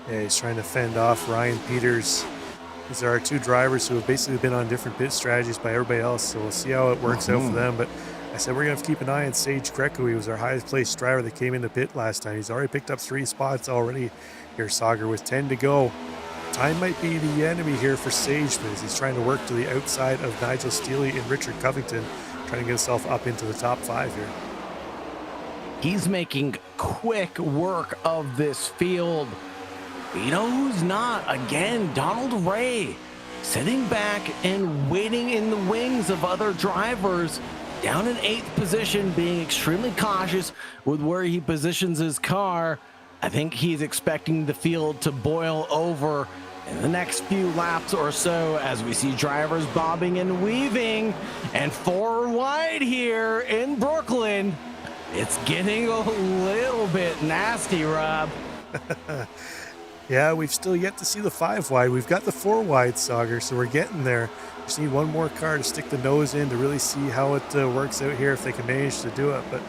C: Yeah, he's trying to fend off Ryan Peters. These are our two drivers who have basically been on different pit strategies by everybody else, so we'll see how it works out for them. But I said we're going to have to keep an eye on Sage Greco. He was our highest placed driver that came into pit last time. He's already picked up 3 spots already here, Sauger, with 10 to go. Time might be the enemy here for Sage, because he's trying to work to the outside of Nigel Steele and Richard Covington, trying to get himself up into the top 5 here.
B: He's making quick work of this field. You know who's not? Again, Donald Ray, sitting back and waiting in the wings of other drivers, down in 8th position, being extremely cautious with where he positions his car. I think he's expecting the field to boil over in the next few laps or so, as we see drivers bobbing and weaving. And 4 wide here in Brooklyn. It's getting a little bit nasty, Rob.
C: Yeah, we've still yet to see the 5 wide. We've got the 4 wide, Sauger, so we're getting there. Just need one more car to stick the nose in to really see how it works out here, if they can manage to do it. But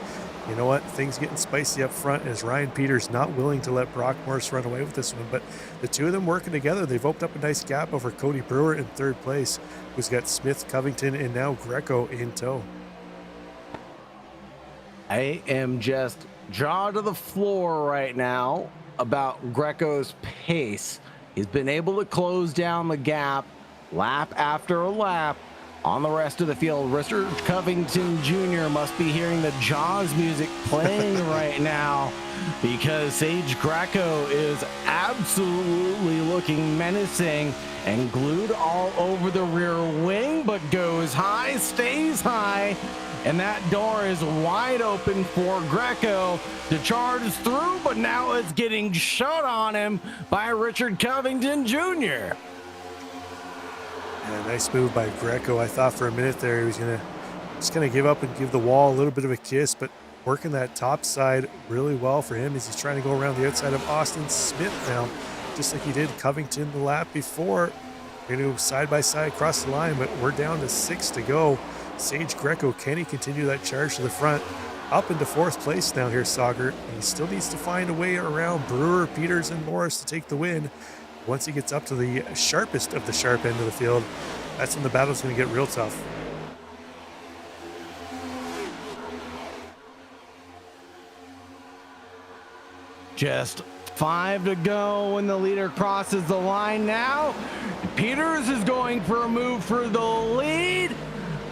C: you know what? Things getting spicy up front, as Ryan Peters not willing to let Brock Morris run away with this one. But the two of them working together, they've opened up a nice gap over Cody Brewer in 3rd place, who's got Smith, Covington, and now Greco in tow.
B: I am just jaw to the floor right now about Greco's pace. He's been able to close down the gap lap after lap on the rest of the field. Richard Covington Jr. must be hearing the Jaws music playing right now, because Sage Greco is absolutely looking menacing and glued all over the rear wing, but goes high, stays high, and that door is wide open for Greco to charge through, but now it's getting shut on him by Richard Covington Jr.
C: Yeah, nice move by Greco. I thought for a minute there he was just gonna give up and give the wall a little bit of a kiss, but working that top side really well for him as he's trying to go around the outside of Austin Smith now, just like he did Covington the lap before. We're gonna go side by side across the line, but we're down to 6 to go. Sage Greco, can he continue that charge to the front? Up into 4th place now here, Sauger, and he still needs to find a way around Brewer, Peters, and Morris to take the win. Once he gets up to the sharpest of the sharp end of the field, that's when the battle's going to get real tough.
B: Just 5 to go when the leader crosses the line now. Peters is going for a move for the lead.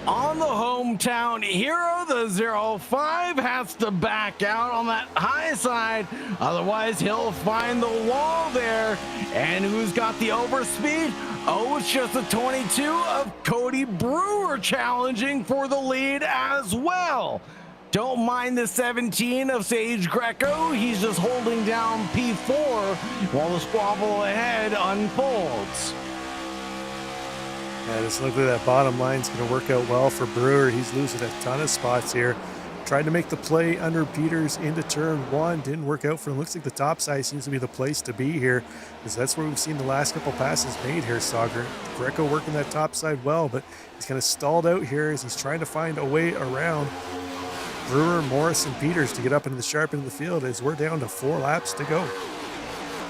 B: On the hometown hero, the 05 has to back out on that high side. Otherwise, he'll find the wall there. And who's got the overspeed? Oh, it's just a 22 of Cody Brewer challenging for the lead as well. Don't mind the 17 of Sage Greco. He's just holding down P4 while the squabble ahead unfolds.
C: Yeah, it doesn't look like that bottom line's going to work out well for Brewer. He's losing a ton of spots here. Tried to make the play under Peters into turn 1. Didn't work out for him. Looks like the top side seems to be the place to be here, because that's where we've seen the last couple passes made here, Sauger. Greco working that top side well, but he's kind of stalled out here as he's trying to find a way around Brewer, Morris, and Peters to get up into the sharp end of the field, as we're down to 4 laps to go.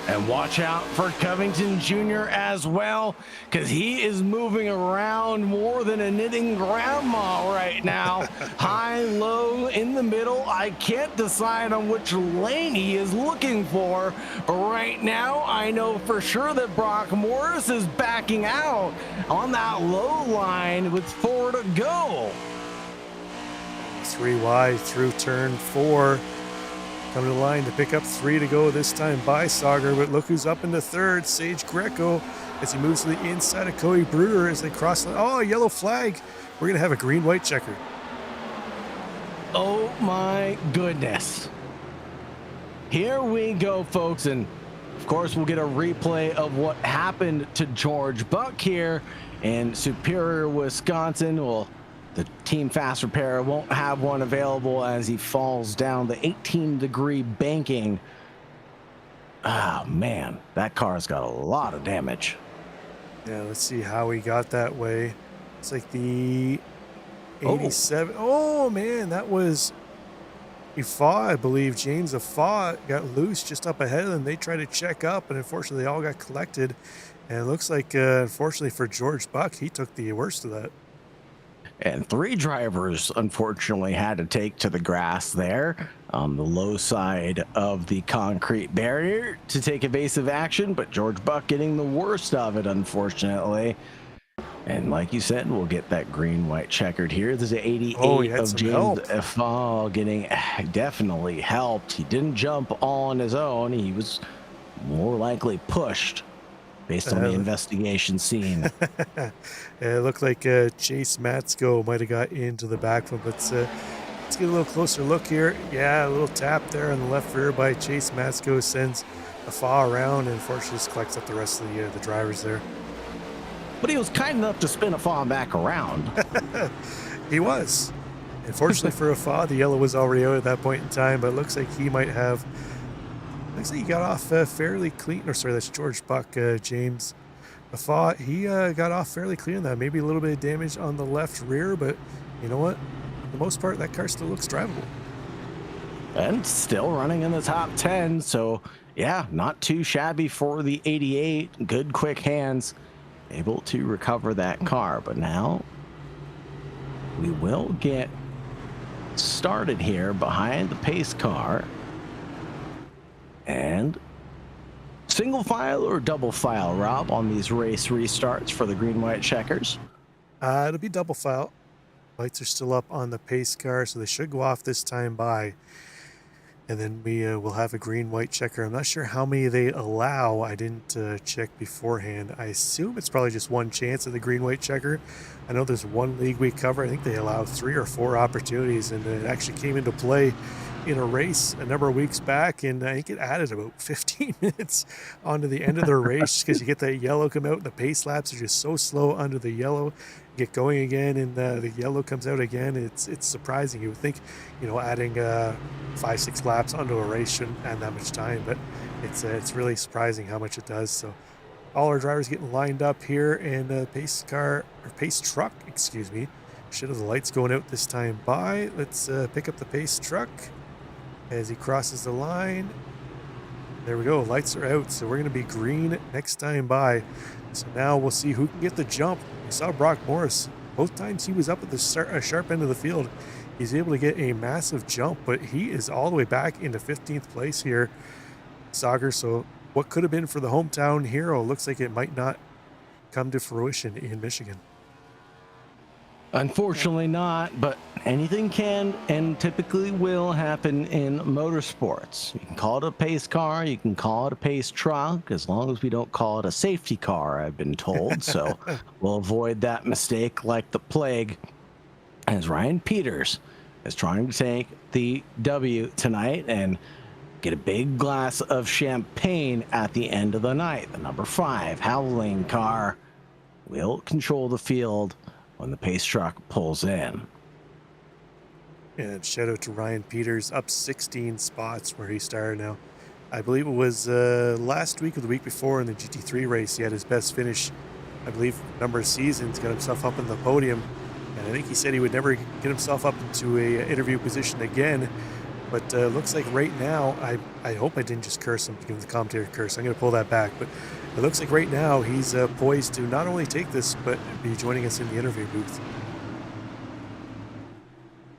B: And watch out for Covington Jr. as well, because he is moving around more than a knitting grandma right now. High, low, in the middle. I can't decide on which lane he is looking for. But right now, I know for sure that Brock Morris is backing out on that low line with 4 to go.
C: 3 wide through turn 4. Coming to the line to pick up 3 to go this time by Sauger, but look who's up into 3rd, Sage Greco, as he moves to the inside of Cody Brewer as they cross the, oh, yellow flag. We're going to have a green-white checker.
B: Oh my goodness. Here we go, folks, and of course we'll get a replay of what happened to George Buck here in Superior, Wisconsin. Well, the Team Fast Repair won't have one available as he falls down the 18-degree banking. Oh, man, that car's got a lot of damage.
C: Yeah, let's see how he got that way. It's like the
B: Oh.
C: 87. Oh, man, that was Afa, I believe. James Afa got loose just up ahead of them. They tried to check up, and unfortunately, they all got collected. And it looks like, unfortunately for George Buck, he took the worst of that.
B: And 3 drivers, unfortunately, had to take to the grass there on the low side of the concrete barrier to take evasive action. But George Buck getting the worst of it, unfortunately. And like you said, we'll get that green-white checkered here. There's an 88 of James Effall getting definitely helped. He didn't jump all on his own. He was more likely pushed based on the investigation scene.
C: It looked like Chase Matsko might have got into the back one. Let's get a little closer look here. Yeah, a little tap there on the left rear by Chase Matsko sends Afa around, and unfortunately just collects up the rest of the drivers there.
B: But he was kind enough to spin Afa back around.
C: He was. Unfortunately for Afa, the yellow was already out at that point in time, but it looks like he might have... Looks like he got off fairly clean. Or sorry, that's George Buck. James Afa, he got off fairly clean on that. Maybe a little bit of damage on the left rear, but you know what? For the most part, that car still looks drivable.
B: And still running in the top 10. So, yeah, not too shabby for the 88. Good, quick hands. Able to recover that car. But now we will get started here behind the pace car. And single file or double file, Rob, on these race restarts for the green-white checkers?
C: It'll be double file. Lights are still up on the pace car, so they should go off this time by. And then we will have a green-white checker. I'm not sure how many they allow. I didn't check beforehand. I assume it's probably just one chance at the green-white checker. I know there's one league we cover. I think they allow 3 or 4 opportunities, and it actually came into play in a race a number of weeks back, and I think it added about 15 minutes onto the end of the race because you get that yellow come out, and the pace laps are just so slow under the yellow. Get going again, and the yellow comes out again. It's surprising. You would think, you know, adding 5-6 laps onto a race shouldn't add that much time, but it's really surprising how much it does. So all our drivers getting lined up here, and pace truck, excuse me. Should have the lights going out this time by. Let's pick up the pace truck as he crosses the line. There we go. Lights are out, so we're going to be green next time by. So now we'll see who can get the jump. We saw Brock Morris. Both times he was up at the sharp end of the field. He's able to get a massive jump, but he is all the way back into 15th place here, Sauger. So what could have been for the hometown hero looks like it might not come to fruition in Michigan.
B: Unfortunately not, but anything can and typically will happen in motorsports. You can call it a pace car, you can call it a pace truck, as long as we don't call it a safety car, I've been told. So we'll avoid that mistake like the plague, as Ryan Peters is trying to take the W tonight and get a big glass of champagne at the end of the night. The number 5 Howling car will control the field when the pace truck pulls in.
C: And shout out to Ryan Peters, up 16 spots where he started now. I believe it was last week or the week before in the GT3 race. He had his best finish, I believe, number of seasons, got himself up in the podium. And I think he said he would never get himself up into a interview position again. But looks like right now, I hope I didn't just curse him to give the commentator a curse. I'm going to pull that back. But it looks like right now he's poised to not only take this, but be joining us in the interview booth.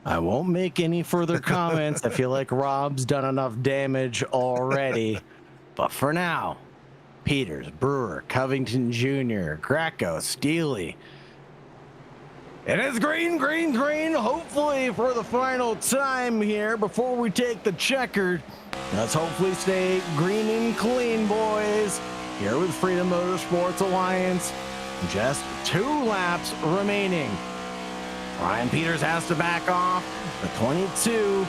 B: I won't make any further comments. I feel like Rob's done enough damage already. But for now, Peters, Brewer, Covington Jr., Greco, Steely. It is green, green, green, hopefully for the final time here before we take the checkered. Let's hopefully stay green and clean, boys. Here with Freedom Motorsport Alliance. Just 2 laps remaining. Ryan Peters has to back off. The 22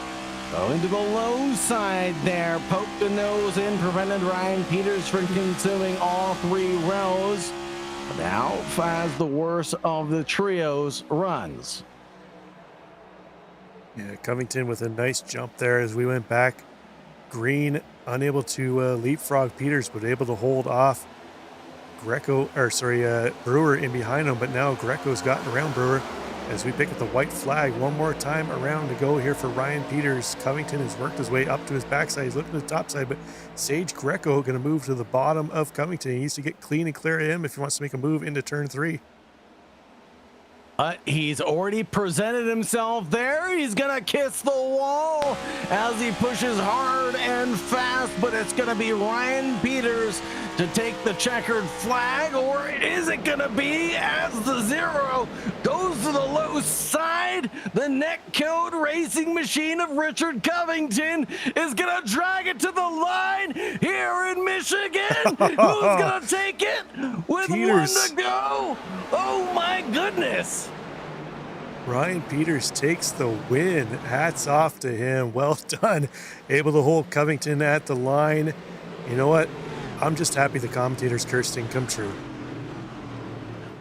B: going to the low side there. Poked the nose in, prevented Ryan Peters from consuming all 3 rows. Now, as the worst of the trios runs.
C: Yeah, Covington with a nice jump there as we went back. Green unable to leapfrog Peters, but able to hold off Brewer in behind him. But now Greco's gotten around Brewer as we pick up the white flag. One more time around to go here for Ryan Peters. Covington has worked his way up to his backside. He's looking to the top side, but Sage Greco going to move to the bottom of Covington. He needs to get clean and clear of him if he wants to make a move into turn 3.
B: He's already presented himself there. He's gonna kiss the wall as he pushes hard and fast, but it's gonna be Ryan Peters to take the checkered flag, or is it gonna be as the 0 goes to the low side? The neck-killed racing machine of Richard Covington is gonna drag it to the line here in Michigan. Who's gonna take it with
C: Peters.
B: 1 to go? Oh my goodness.
C: Ryan Peters takes the win. Hats off to him. Well done. Able to hold Covington at the line. You know what? I'm just happy the commentator's curse didn't come true.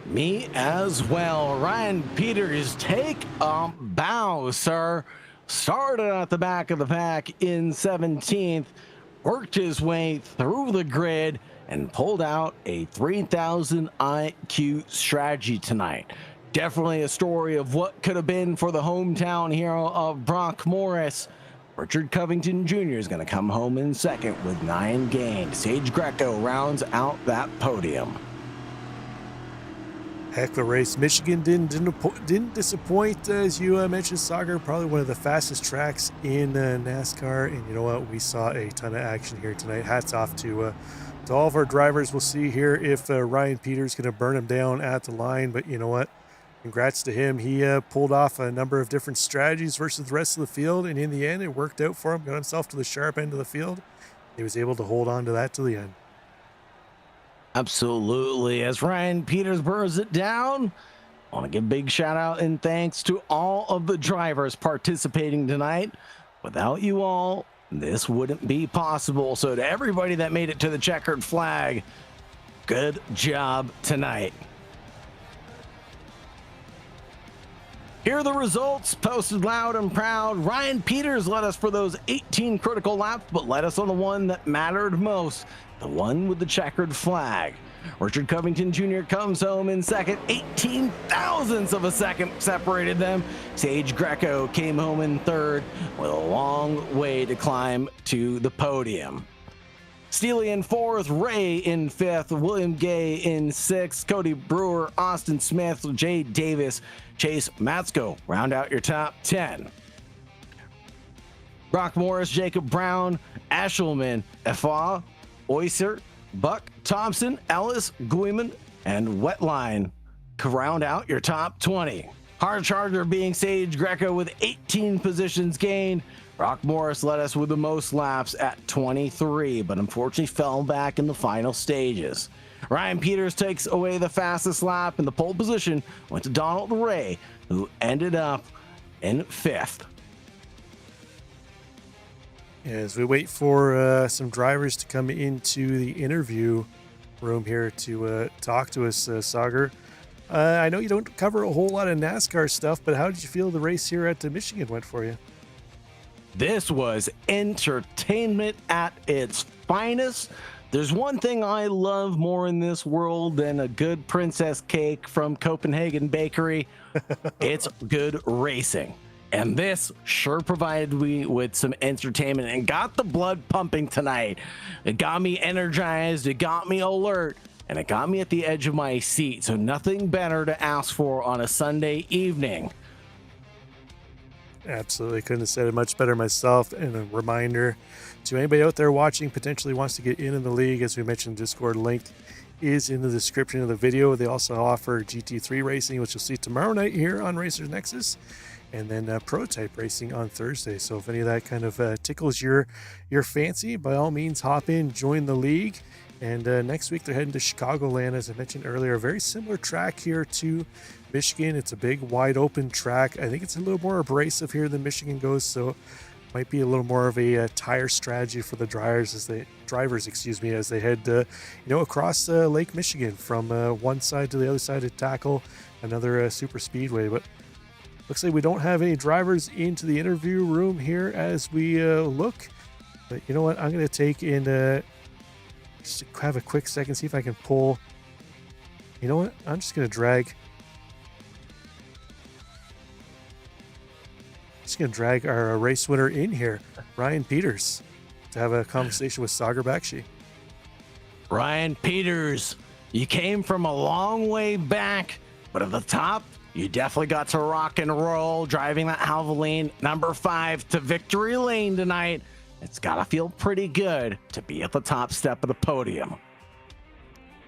B: Me as well. Ryan Peters, take a bow, sir. Started at the back of the pack in 17th, worked his way through the grid, and pulled out a 3,000 IQ strategy tonight. Definitely a story of what could have been for the hometown hero of Brock Morris. Richard Covington Jr. is going to come home in second with 9 gained. Sage Greco rounds out that podium.
C: Heck of a race. Michigan didn't disappoint, as you mentioned, Sagar. Probably one of the fastest tracks in NASCAR. And you know what? We saw a ton of action here tonight. Hats off to all of our drivers. We'll see here if Ryan Peters is going to burn him down at the line. But you know what? Congrats to him. He pulled off a number of different strategies versus the rest of the field, and in the end, it worked out for him. Got himself to the sharp end of the field. He was able to hold on to that to the end.
B: Absolutely. As Ryan Peters burns it down, I want to give a big shout out and thanks to all of the drivers participating tonight. Without you all, this wouldn't be possible. So to everybody that made it to the checkered flag, good job tonight. Here are the results, posted loud and proud. Ryan Peters led us for those 18 critical laps, but led us on the one that mattered most, the one with the checkered flag. Richard Covington Jr. comes home in second. 18 thousandths of a second separated them. Sage Greco came home in third with a long way to climb to the podium. Steely in fourth, Ray in fifth, William Gay in sixth, Cody Brewer, Austin Smith, Jay Davis, Chase Matsko round out your top 10. Brock Morris, Jacob Brown, Ashelman, Efa, Oyster, Buck Thompson, Ellis, Guiman, and Wetline round out your top 20. Hard charger being Sage Greco with 18 positions gained. Brock Morris led us with the most laps at 23, but unfortunately fell back in the final stages. Ryan Peters takes away the fastest lap, and the pole position went to Donald Ray, who ended up in fifth.
C: As we wait for some drivers to come into the interview room here to talk to us, Sagar, I know you don't cover a whole lot of NASCAR stuff, but how did you feel the race here at Michigan went for you?
B: This was entertainment at its finest. There's one thing I love more in this world than a good princess cake from Copenhagen Bakery. It's good racing. And this sure provided me with some entertainment and got the blood pumping tonight. It got me energized, it got me alert, and it got me at the edge of my seat. So nothing better to ask for on a Sunday evening.
C: Absolutely. Couldn't have said it much better myself. And a reminder to anybody out there watching, potentially wants to get in the league, as we mentioned, Discord link is in the description of the video. They also offer GT3 racing, which you'll see tomorrow night here on Racers Nexus, and then prototype racing on Thursday. So if any of that kind of tickles your fancy, by all means, hop in, join the league. And next week they're heading to Chicagoland, as I mentioned earlier. A very similar track here to Michigan. It's a big, wide open track. I think it's a little more abrasive here than Michigan goes, so might be a little more of a tire strategy for the drivers as they head across Lake Michigan from one side to the other side to tackle another super speedway. But looks like we don't have any drivers into the interview room here as we look. But you know what? I'm going to take in just have a quick second, see if I can pull. You know what? I'm just going to drag. Just going to drag our race winner in here, Ryan Peters, to have a conversation with Sagar Bakshi.
B: Ryan Peters, you came from a long way back, but at the top, you definitely got to rock and roll, driving that Havoline number 5 to victory lane tonight. It's got to feel pretty good to be at the top step of the podium.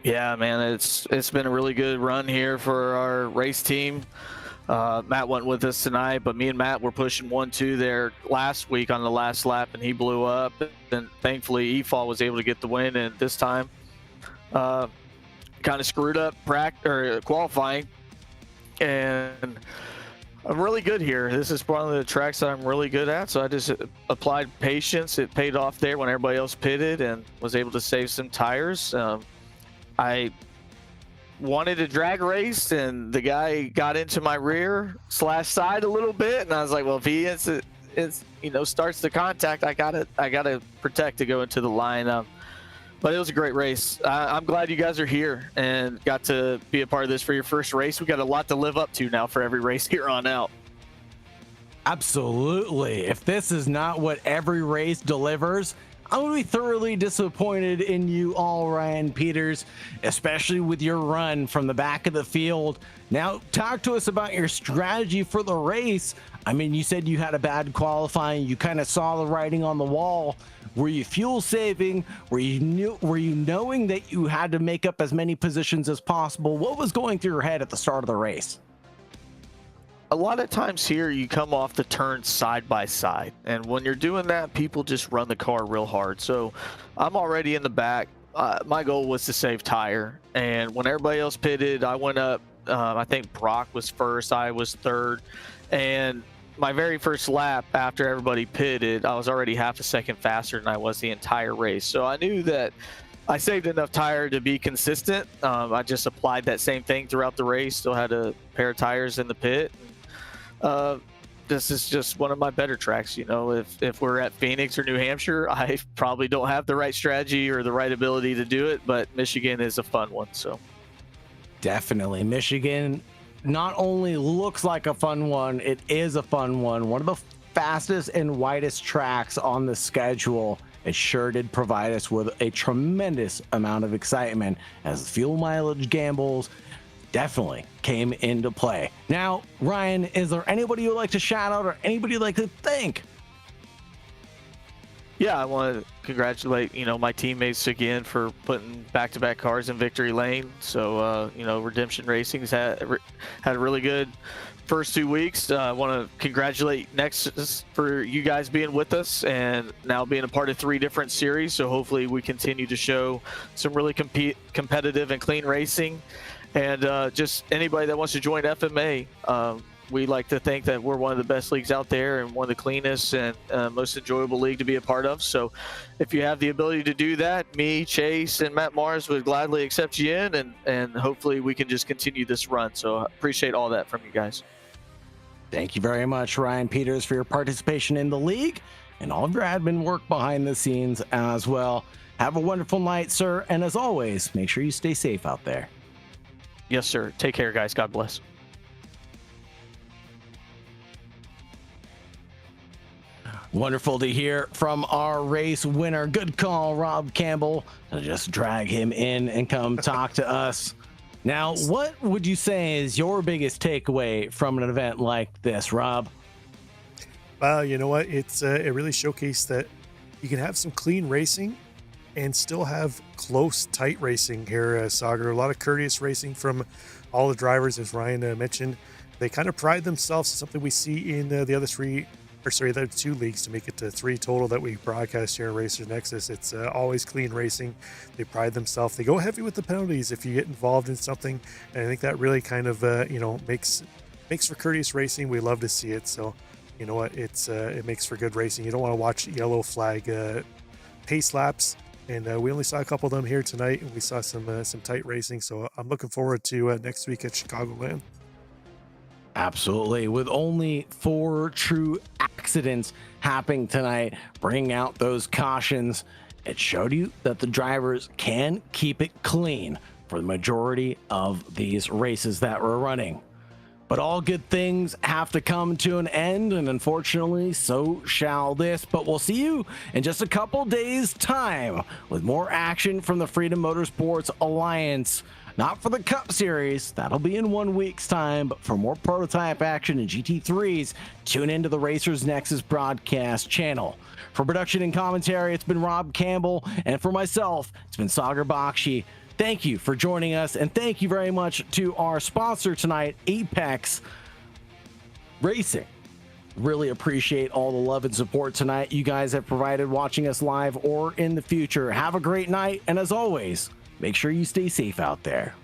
D: Yeah, man, it's been a really good run here for our race team. Matt went with us tonight, but me and Matt were pushing 1-2 there last week on the last lap, and he blew up. And thankfully, EFAW was able to get the win, and this time kind of screwed up qualifying. And I'm really good here. This is one of the tracks that I'm really good at, so I just applied patience. It paid off there when everybody else pitted and was able to save some tires. I wanted to drag race, and the guy got into my rear / side a little bit, and I was like, well, if he starts the contact, I gotta protect to go into the line. But it was a great race. I'm glad you guys are here and got to be a part of this for your first race. We got a lot to live up to now for every race here on out.
B: Absolutely. If this is not what every race delivers, I'm going to be thoroughly disappointed in you all, Ryan Peters, especially with your run from the back of the field. Now, talk to us about your strategy for the race. I mean, you said you had a bad qualifying. You kind of saw the writing on the wall. Were you fuel saving? Were you knowing that you had to make up as many positions as possible? What was going through your head at the start of the race?
D: A lot of times here, you come off the turn side by side. And when you're doing that, people just run the car real hard. So I'm already in the back. My goal was to save tire. And when everybody else pitted, I went up. I think Brock was first. I was third. And my very first lap after everybody pitted, I was already half a second faster than I was the entire race. So I knew that I saved enough tire to be consistent. I just applied that same thing throughout the race. Still had a pair of tires in the pit. This is just one of my better tracks. You know, if we're at Phoenix or New Hampshire, I probably don't have the right strategy or the right ability to do it, but Michigan is a fun one. So
B: definitely Michigan not only looks like a fun one, it is a fun one. One of the fastest and widest tracks on the schedule. It sure did provide us with a tremendous amount of excitement as fuel mileage gambles definitely came into play. Now, Ryan, is there anybody you'd like to shout out or anybody you'd like to thank?
D: Yeah, I want to congratulate, my teammates again for putting back-to-back cars in victory lane. So, Redemption Racing's had a really good first 2 weeks. I want to congratulate Nexus for you guys being with us and now being a part of 3 different series. So hopefully we continue to show some really competitive and clean racing. And just anybody that wants to join FMA, we like to think that we're one of the best leagues out there and one of the cleanest and most enjoyable league to be a part of. So if you have the ability to do that, me, Chase, and Matt Mars would gladly accept you in, and hopefully we can just continue this run. So I appreciate all that from you guys.
B: Thank you very much, Ryan Peters, for your participation in the league and all of your admin work behind the scenes as well. Have a wonderful night, sir. And as always, make sure you stay safe out there.
D: Yes, sir. Take care, guys. God bless.
B: Wonderful to hear from our race winner. Good call, Rob Campbell. So just drag him in and come talk to us. Now, what would you say is your biggest takeaway from an event like this, Rob?
C: Well, you know what? It really showcased that you can have some clean racing and still have close, tight racing here, Sagar. A lot of courteous racing from all the drivers, as Ryan mentioned. They kind of pride themselves, something we see in the other 2 leagues to make it to 3 total that we broadcast here at Racers Nexus. It's always clean racing. They pride themselves. They go heavy with the penalties if you get involved in something, and I think that really kind of makes for courteous racing. We love to see it. So you know what, it makes for good racing. You don't want to watch yellow flag pace laps, and we only saw a couple of them here tonight, and we saw some tight racing. So I'm looking forward to next week at Chicagoland.
B: Absolutely. With only 4 true acts accidents happening tonight, bringing out those cautions. It showed you that the drivers can keep it clean for the majority of these races that we're running. But all good things have to come to an end, and unfortunately, so shall this. But we'll see you in just a couple days' time with more action from the Freedom Motorsports Alliance. Not for the Cup Series, that'll be in 1 week's time, but for more prototype action in GT3s, tune into the Racers Nexus broadcast channel. For production and commentary, it's been Rob Campbell, and for myself, it's been Sagar Bakshi. Thank you for joining us, and thank you very much to our sponsor tonight, Apex Racing. Really appreciate all the love and support tonight you guys have provided watching us live or in the future. Have a great night, and as always, make sure you stay safe out there.